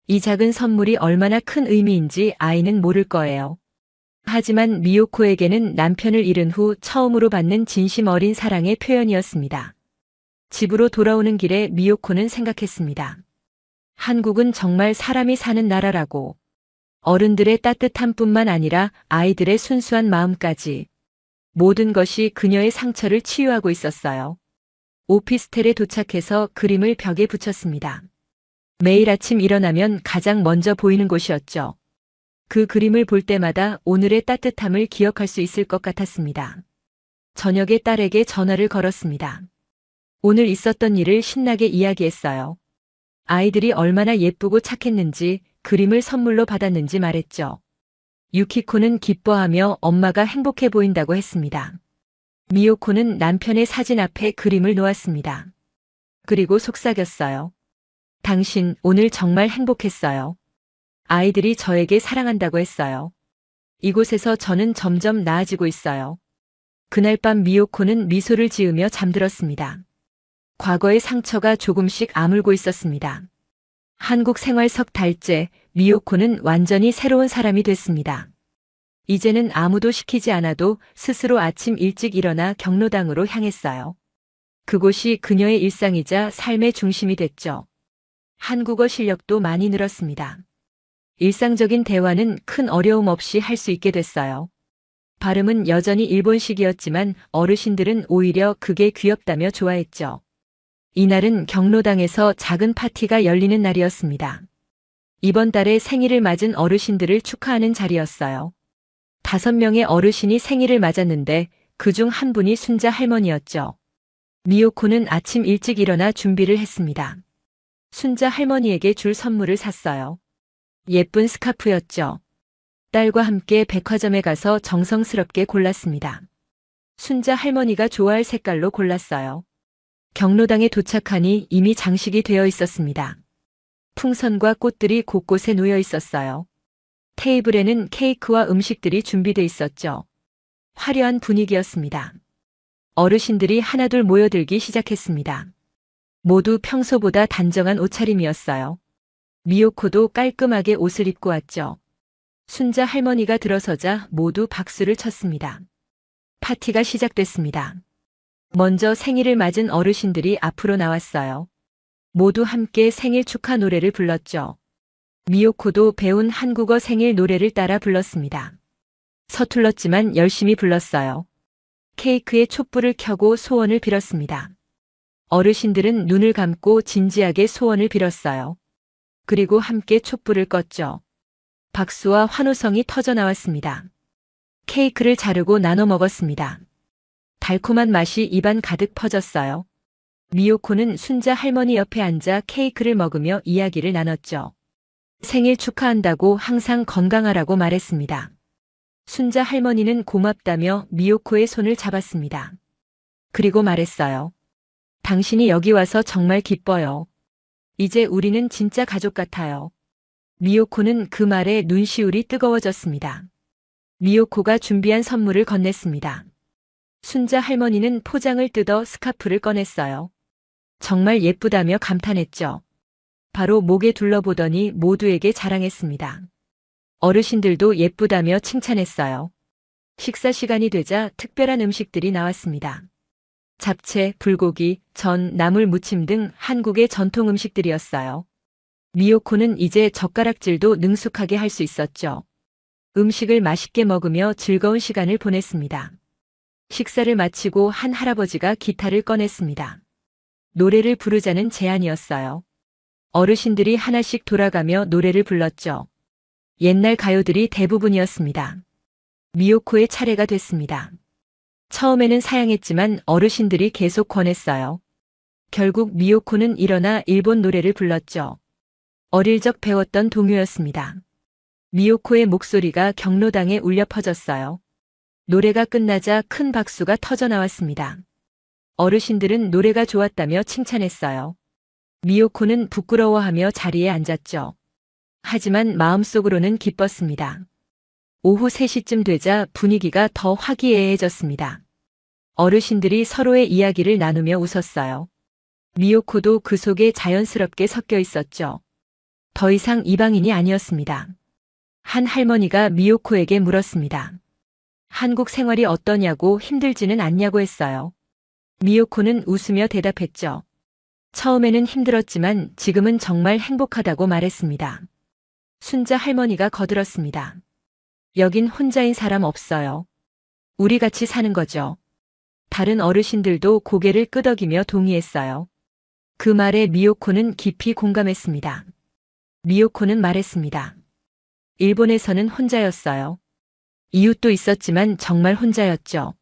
이 작은 선물이 얼마나 큰 의미인지 아이는 모를 거예요. 하지만 미요코에게는 남편을 잃은 후 처음으로 받는 진심 어린 사랑의 표현이었습니다. 집으로 돌아오는 길에 미요코는 생각했습니다. 한국은 정말 사람이 사는 나라라고. 어른들의 따뜻함뿐만 아니라 아이들의 순수한 마음까지. 모든 것이 그녀의 상처를 치유하고 있었어요. 오피스텔에 도착해서 그림을 벽에 붙였습니다. 매일 아침 일어나면 가장 먼저 보이는 곳이었죠. 그 그림을 볼 때마다 오늘의 따뜻함을 기억할 수 있을 것 같았습니다. 저녁에 딸에게 전화를 걸었습니다. 오늘 있었던 일을 신나게 이야기했어요. 아이들이 얼마나 예쁘고 착했는지, 그림을 선물로 받았는지 말했죠. 유키코는 기뻐하며 엄마가 행복해 보인다고 했습니다. 미요코는 남편의 사진 앞에 그림을 놓았습니다. 그리고 속삭였어요. 당신 오늘 정말 행복했어요. 아이들이 저에게 사랑한다고 했어요. 이곳에서 저는 점점 나아지고 있어요. 그날 밤 미요코는 미소를 지으며 잠들었습니다. 과거의 상처가 조금씩 아물고 있었습니다. 한국 생활 석 달째, 미요코는 완전히 새로운 사람이 됐습니다. 이제는 아무도 시키지 않아도 스스로 아침 일찍 일어나 경로당으로 향했어요. 그곳이 그녀의 일상이자 삶의 중심이 됐죠. 한국어 실력도 많이 늘었습니다. 일상적인 대화는 큰 어려움 없이 할 수 있게 됐어요. 발음은 여전히 일본식이었지만 어르신들은 오히려 그게 귀엽다며 좋아했죠. 이날은 경로당에서 작은 파티가 열리는 날이었습니다. 이번 달에 생일을 맞은 어르신들을 축하하는 자리였어요. 5명의 어르신이 생일을 맞았는데 그중 한 분이 순자 할머니였죠. 미요코는 아침 일찍 일어나 준비를 했습니다. 순자 할머니에게 줄 선물을 샀어요. 예쁜 스카프였죠. 딸과 함께 백화점에 가서 정성스럽게 골랐습니다. 순자 할머니가 좋아할 색깔로 골랐어요. 경로당에 도착하니 이미 장식이 되어 있었습니다. 풍선과 꽃들이 곳곳에 놓여 있었어요. 테이블에는 케이크와 음식들이 준비돼 있었죠. 화려한 분위기였습니다. 어르신들이 하나둘 모여들기 시작했습니다. 모두 평소보다 단정한 옷차림이었어요. 미요코도 깔끔하게 옷을 입고 왔죠. 순자 할머니가 들어서자 모두 박수를 쳤습니다. 파티가 시작됐습니다. 먼저 생일을 맞은 어르신들이 앞으로 나왔어요. 모두 함께 생일 축하 노래를 불렀죠. 미요코도 배운 한국어 생일 노래를 따라 불렀습니다. 서툴렀지만 열심히 불렀어요. 케이크에 촛불을 켜고 소원을 빌었습니다. 어르신들은 눈을 감고 진지하게 소원을 빌었어요. 그리고 함께 촛불을 껐죠. 박수와 환호성이 터져 나왔습니다. 케이크를 자르고 나눠 먹었습니다. 달콤한 맛이 입안 가득 퍼졌어요. 미요코는 순자 할머니 옆에 앉아 케이크를 먹으며 이야기를 나눴죠. 생일 축하한다고 항상 건강하라고 말했습니다. 순자 할머니는 고맙다며 미요코의 손을 잡았습니다. 그리고 말했어요. 당신이 여기 와서 정말 기뻐요. 이제 우리는 진짜 가족 같아요. 미요코는 그 말에 눈시울이 뜨거워졌습니다. 미요코가 준비한 선물을 건넸습니다. 순자 할머니는 포장을 뜯어 스카프를 꺼냈어요. 정말 예쁘다며 감탄했죠. 바로 목에 둘러보더니 모두에게 자랑했습니다. 어르신들도 예쁘다며 칭찬했어요. 식사 시간이 되자 특별한 음식들이 나왔습니다. 잡채, 불고기, 전, 나물 무침 등 한국의 전통 음식들이었어요. 미요코는 이제 젓가락질도 능숙하게 할 수 있었죠. 음식을 맛있게 먹으며 즐거운 시간을 보냈습니다. 식사를 마치고 한 할아버지가 기타를 꺼냈습니다. 노래를 부르자는 제안이었어요. 어르신들이 하나씩 돌아가며 노래를 불렀죠. 옛날 가요들이 대부분이었습니다. 미요코의 차례가 됐습니다. 처음에는 사양했지만 어르신들이 계속 권했어요. 결국 미요코는 일어나 일본 노래를 불렀죠. 어릴 적 배웠던 동요였습니다. 미요코의 목소리가 경로당에 울려 퍼졌어요. 노래가 끝나자 큰 박수가 터져 나왔습니다. 어르신들은 노래가 좋았다며 칭찬했어요. 미요코는 부끄러워하며 자리에 앉았죠. 하지만 마음속으로는 기뻤습니다. 오후 3시쯤 되자 분위기가 더 화기애애해졌습니다. 어르신들이 서로의 이야기를 나누며 웃었어요. 미요코도 그 속에 자연스럽게 섞여 있었죠. 더 이상 이방인이 아니었습니다. 한 할머니가 미요코에게 물었습니다. 한국 생활이 어떠냐고 힘들지는 않냐고 했어요. 미요코는 웃으며 대답했죠. 처음에는 힘들었지만 지금은 정말 행복하다고 말했습니다. 순자 할머니가 거들었습니다. 여긴 혼자인 사람 없어요. 우리 같이 사는 거죠. 다른 어르신들도 고개를 끄덕이며 동의했어요. 그 말에 미요코는 깊이 공감했습니다. 미요코는 말했습니다. 일본에서는 혼자였어요. 이웃도 있었지만 정말 혼자였죠.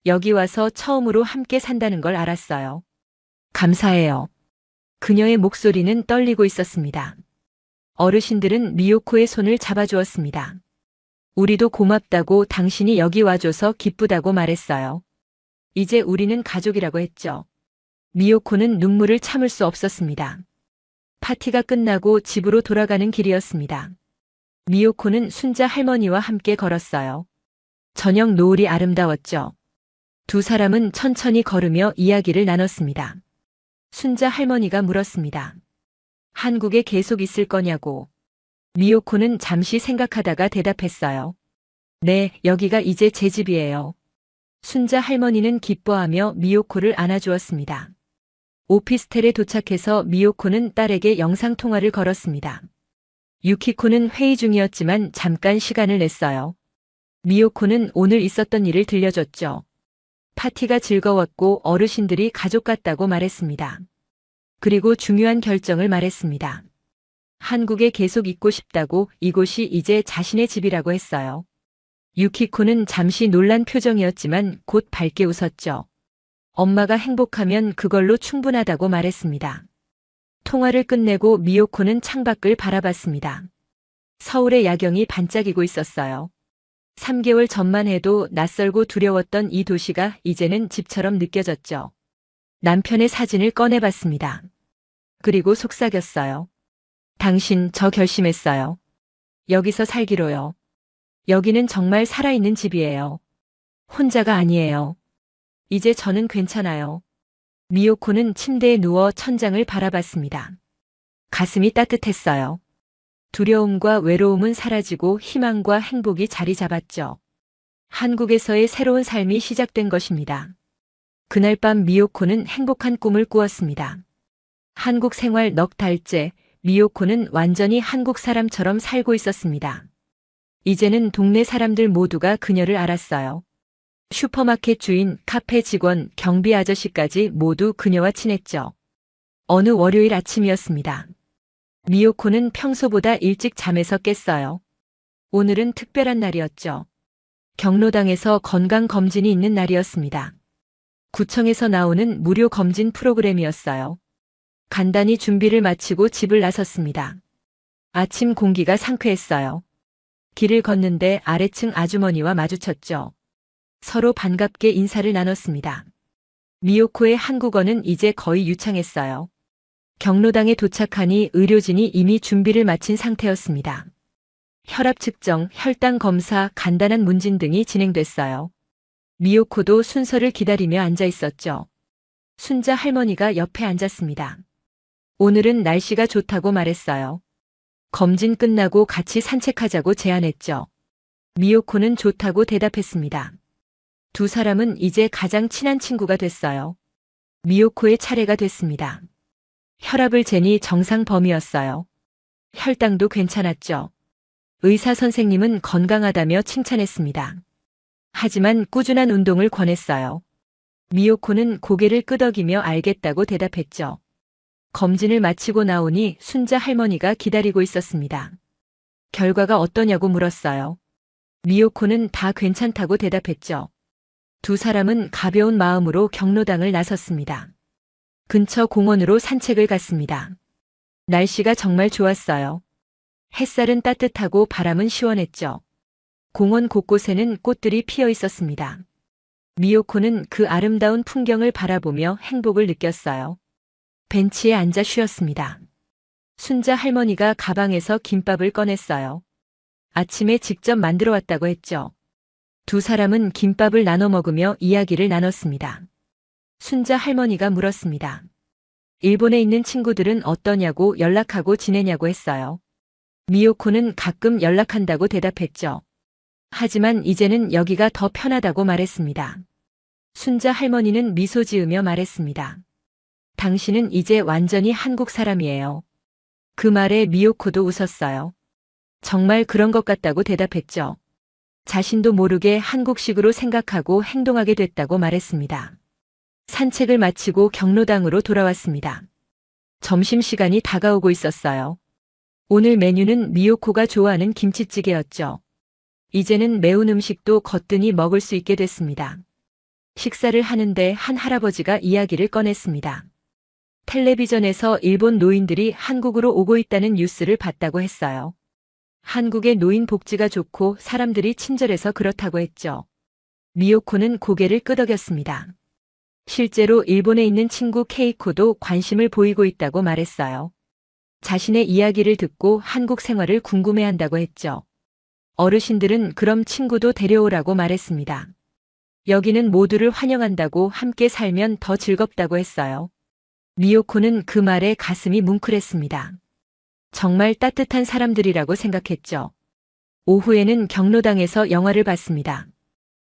여기 와서 처음으로 함께 산다는 걸 알았어요. 감사해요. 그녀의 목소리는 떨리고 있었습니다. 어르신들은 미요코의 손을 잡아주었습니다. 우리도 고맙다고 당신이 여기 와줘서 기쁘다고 말했어요. 이제 우리는 가족이라고 했죠. 미요코는 눈물을 참을 수 없었습니다. 파티가 끝나고 집으로 돌아가는 길이었습니다. 미요코는 순자 할머니와 함께 걸었어요. 저녁 노을이 아름다웠죠. 두 사람은 천천히 걸으며 이야기를 나눴습니다. 순자 할머니가 물었습니다. 한국에 계속 있을 거냐고. 미요코는 잠시 생각하다가 대답했어요. 네, 여기가 이제 제 집이에요. 순자 할머니는 기뻐하며 미요코를 안아주었습니다. 오피스텔에 도착해서 미요코는 딸에게 영상통화를 걸었습니다. 유키코는 회의 중이었지만 잠깐 시간을 냈어요. 미요코는 오늘 있었던 일을 들려줬죠. 파티가 즐거웠고 어르신들이 가족 같다고 말했습니다. 그리고 중요한 결정을 말했습니다. 한국에 계속 있고 싶다고 이곳이 이제 자신의 집이라고 했어요. 유키코는 잠시 놀란 표정이었지만 곧 밝게 웃었죠. 엄마가 행복하면 그걸로 충분하다고 말했습니다. 통화를 끝내고 미요코는 창밖을 바라봤습니다. 서울의 야경이 반짝이고 있었어요. 3개월 전만 해도 낯설고 두려웠던 이 도시가 이제는 집처럼 느껴졌죠. 남편의 사진을 꺼내봤습니다. 그리고 속삭였어요. 당신 저 결심했어요. 여기서 살기로요. 여기는 정말 살아있는 집이에요. 혼자가 아니에요. 이제 저는 괜찮아요. 미요코는 침대에 누워 천장을 바라봤습니다. 가슴이 따뜻했어요. 두려움과 외로움은 사라지고 희망과 행복이 자리 잡았죠. 한국에서의 새로운 삶이 시작된 것입니다. 그날 밤 미요코는 행복한 꿈을 꾸었습니다. 한국 생활 넉 달째, 미요코는 완전히 한국 사람처럼 살고 있었습니다. 이제는 동네 사람들 모두가 그녀를 알았어요. 슈퍼마켓 주인, 카페 직원, 경비 아저씨까지 모두 그녀와 친했죠. 어느 월요일 아침이었습니다. 미요코는 평소보다 일찍 잠에서 깼어요. 오늘은 특별한 날이었죠. 경로당에서 건강검진이 있는 날이었습니다. 구청에서 나오는 무료 검진 프로그램이었어요. 간단히 준비를 마치고 집을 나섰습니다. 아침 공기가 상쾌했어요. 길을 걷는데 아래층 아주머니와 마주쳤죠. 서로 반갑게 인사를 나눴습니다. 미요코의 한국어는 이제 거의 유창했어요. 경로당에 도착하니 의료진이 이미 준비를 마친 상태였습니다. 혈압 측정, 혈당 검사, 간단한 문진 등이 진행됐어요. 미요코도 순서를 기다리며 앉아 있었죠. 순자 할머니가 옆에 앉았습니다. 오늘은 날씨가 좋다고 말했어요. 검진 끝나고 같이 산책하자고 제안했죠. 미요코는 좋다고 대답했습니다. 두 사람은 이제 가장 친한 친구가 됐어요. 미요코의 차례가 됐습니다. 혈압을 재니 정상 범위였어요. 혈당도 괜찮았죠. 의사 선생님은 건강하다며 칭찬했습니다. 하지만 꾸준한 운동을 권했어요. 미요코는 고개를 끄덕이며 알겠다고 대답했죠. 검진을 마치고 나오니 순자 할머니가 기다리고 있었습니다. 결과가 어떠냐고 물었어요. 미요코는 다 괜찮다고 대답했죠. 두 사람은 가벼운 마음으로 경로당을 나섰습니다. 근처 공원으로 산책을 갔습니다. 날씨가 정말 좋았어요. 햇살은 따뜻하고 바람은 시원했죠. 공원 곳곳에는 꽃들이 피어 있었습니다. 미요코는 그 아름다운 풍경을 바라보며 행복을 느꼈어요. 벤치에 앉아 쉬었습니다. 순자 할머니가 가방에서 김밥을 꺼냈어요. 아침에 직접 만들어 왔다고 했죠. 두 사람은 김밥을 나눠 먹으며 이야기를 나눴습니다. 순자 할머니가 물었습니다. 일본에 있는 친구들은 어떠냐고 연락하고 지내냐고 했어요. 미요코는 가끔 연락한다고 대답했죠. 하지만 이제는 여기가 더 편하다고 말했습니다. 순자 할머니는 미소 지으며 말했습니다. 당신은 이제 완전히 한국 사람이에요. 그 말에 미요코도 웃었어요. 정말 그런 것 같다고 대답했죠. 자신도 모르게 한국식으로 생각하고 행동하게 됐다고 말했습니다. 산책을 마치고 경로당으로 돌아왔습니다. 점심시간이 다가오고 있었어요. 오늘 메뉴는 미요코가 좋아하는 김치찌개였죠. 이제는 매운 음식도 거뜬히 먹을 수 있게 됐습니다. 식사를 하는데 한 할아버지가 이야기를 꺼냈습니다. 텔레비전에서 일본 노인들이 한국으로 오고 있다는 뉴스를 봤다고 했어요. 한국의 노인 복지가 좋고 사람들이 친절해서 그렇다고 했죠. 미요코는 고개를 끄덕였습니다. 실제로 일본에 있는 친구 케이코도 관심을 보이고 있다고 말했어요. 자신의 이야기를 듣고 한국 생활을 궁금해한다고 했죠. 어르신들은 그럼 친구도 데려오라고 말했습니다. 여기는 모두를 환영한다고 함께 살면 더 즐겁다고 했어요. 미요코는 그 말에 가슴이 뭉클했습니다. 정말 따뜻한 사람들이라고 생각했죠. 오후에는 경로당에서 영화를 봤습니다.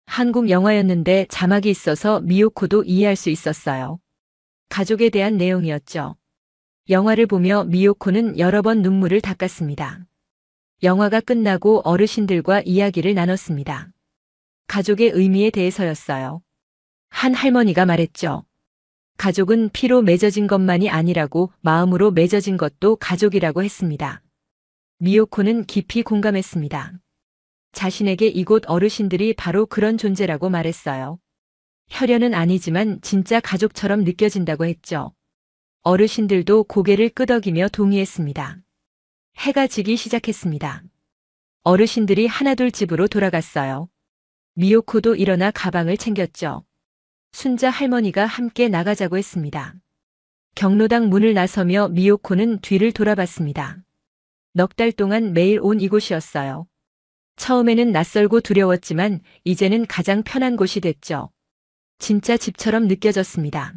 한국 영화였는데 자막이 있어서 미요코도 이해할 수 있었어요. 가족에 대한 내용이었죠. 영화를 보며 미요코는 여러 번 눈물을 닦았습니다. 영화가 끝나고 어르신들과 이야기를 나눴습니다. 가족의 의미에 대해서였어요. 한 할머니가 말했죠. 가족은 피로 맺어진 것만이 아니라고 마음으로 맺어진 것도 가족이라고 했습니다. 미요코는 깊이 공감했습니다. 자신에게 이곳 어르신들이 바로 그런 존재라고 말했어요. 혈연은 아니지만 진짜 가족처럼 느껴진다고 했죠. 어르신들도 고개를 끄덕이며 동의했습니다. 해가 지기 시작했습니다. 어르신들이 하나둘 집으로 돌아갔어요. 미요코도 일어나 가방을 챙겼죠. 순자 할머니가 함께 나가자고 했습니다. 경로당 문을 나서며 미요코는 뒤를 돌아봤습니다. 넉 달 동안 매일 온 이곳이었어요. 처음에는 낯설고 두려웠지만 이제는 가장 편한 곳이 됐죠. 진짜 집처럼 느껴졌습니다.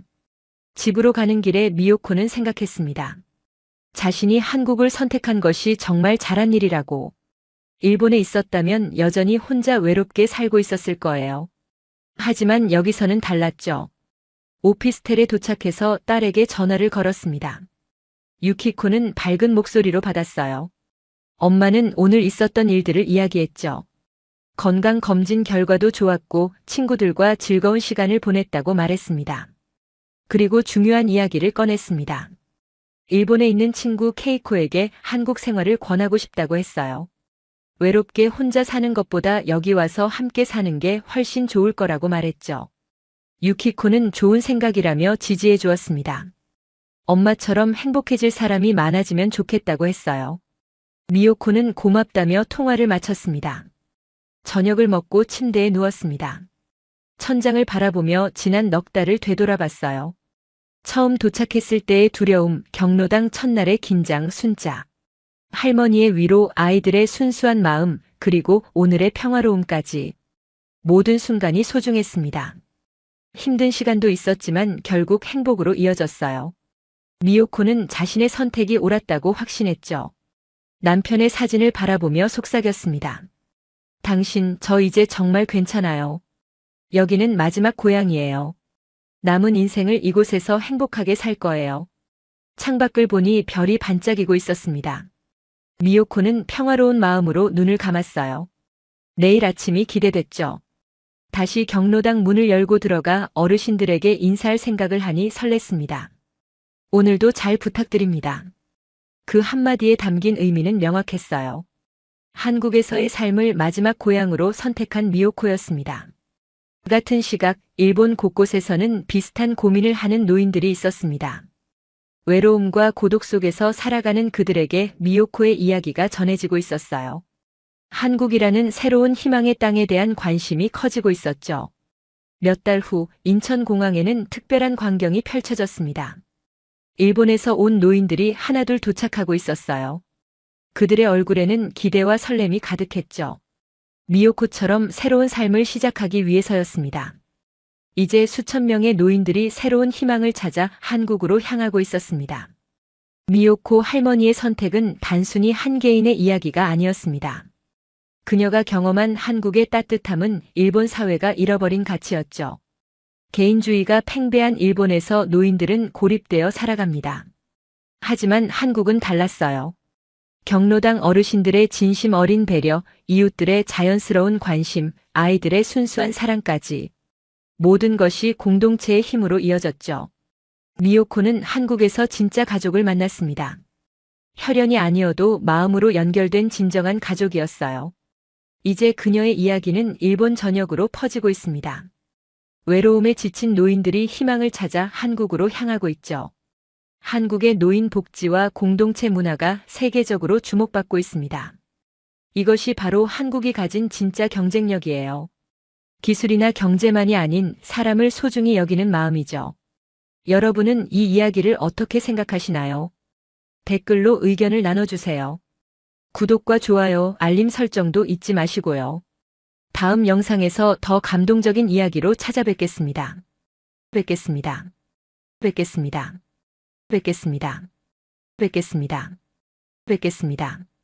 집으로 가는 길에 미요코는 생각했습니다. 자신이 한국을 선택한 것이 정말 잘한 일이라고. 일본에 있었다면 여전히 혼자 외롭게 살고 있었을 거예요. 하지만 여기서는 달랐죠. 오피스텔에 도착해서 딸에게 전화를 걸었습니다. 유키코는 밝은 목소리로 받았어요. 엄마는 오늘 있었던 일들을 이야기했죠. 건강검진 결과도 좋았고 친구들과 즐거운 시간을 보냈다고 말했습니다. 그리고 중요한 이야기를 꺼냈습니다. 일본에 있는 친구 케이코에게 한국 생활을 권하고 싶다고 했어요. 외롭게 혼자 사는 것보다 여기 와서 함께 사는 게 훨씬 좋을 거라고 말했죠. 유키코는 좋은 생각이라며 지지해 주었습니다. 엄마처럼 행복해질 사람이 많아지면 좋겠다고 했어요. 미요코는 고맙다며 통화를 마쳤습니다. 저녁을 먹고 침대에 누웠습니다. 천장을 바라보며 지난 넉 달을 되돌아봤어요. 처음 도착했을 때의 두려움, 경로당 첫날의 긴장, 순자. 할머니의 위로, 아이들의 순수한 마음, 그리고 오늘의 평화로움까지. 모든 순간이 소중했습니다. 힘든 시간도 있었지만 결국 행복으로 이어졌어요. 미요코는 자신의 선택이 옳았다고 확신했죠. 남편의 사진을 바라보며 속삭였습니다. 당신, 저 이제 정말 괜찮아요. 여기는 마지막 고향이에요. 남은 인생을 이곳에서 행복하게 살 거예요. 창밖을 보니 별이 반짝이고 있었습니다. 미요코는 평화로운 마음으로 눈을 감았어요. 내일 아침이 기대됐죠. 다시 경로당 문을 열고 들어가 어르신들에게 인사할 생각을 하니 설렜습니다. 오늘도 잘 부탁드립니다. 그 한마디에 담긴 의미는 명확했어요. 한국에서의 삶을 마지막 고향으로 선택한 미요코였습니다. 같은 시각 일본 곳곳에서는 비슷한 고민을 하는 노인들이 있었습니다. 외로움과 고독 속에서 살아가는 그들에게 미요코의 이야기가 전해지고 있었어요. 한국이라는 새로운 희망의 땅에 대한 관심이 커지고 있었죠. 몇 달 후 인천공항에는 특별한 광경이 펼쳐졌습니다. 일본에서 온 노인들이 하나둘 도착하고 있었어요. 그들의 얼굴에는 기대와 설렘이 가득했죠. 미요코처럼 새로운 삶을 시작하기 위해서였습니다. 이제 수천 명의 노인들이 새로운 희망을 찾아 한국으로 향하고 있었습니다. 미요코 할머니의 선택은 단순히 한 개인의 이야기가 아니었습니다. 그녀가 경험한 한국의 따뜻함은 일본 사회가 잃어버린 가치였죠. 개인주의가 팽배한 일본에서 노인들은 고립되어 살아갑니다. 하지만 한국은 달랐어요. 경로당 어르신들의 진심 어린 배려, 이웃들의 자연스러운 관심, 아이들의 순수한 사랑까지. 모든 것이 공동체의 힘으로 이어졌죠. 미요코는 한국에서 진짜 가족을 만났습니다. 혈연이 아니어도 마음으로 연결된 진정한 가족이었어요. 이제 그녀의 이야기는 일본 전역으로 퍼지고 있습니다. 외로움에 지친 노인들이 희망을 찾아 한국으로 향하고 있죠. 한국의 노인 복지와 공동체 문화가 세계적으로 주목받고 있습니다. 이것이 바로 한국이 가진 진짜 경쟁력이에요. 기술이나 경제만이 아닌 사람을 소중히 여기는 마음이죠. 여러분은 이 이야기를 어떻게 생각하시나요? 댓글로 의견을 나눠주세요. 구독과 좋아요, 알림 설정도 잊지 마시고요. 다음 영상에서 더 감동적인 이야기로 찾아뵙겠습니다. 뵙겠습니다. 뵙겠습니다. 뵙겠습니다. 뵙겠습니다. 뵙겠습니다.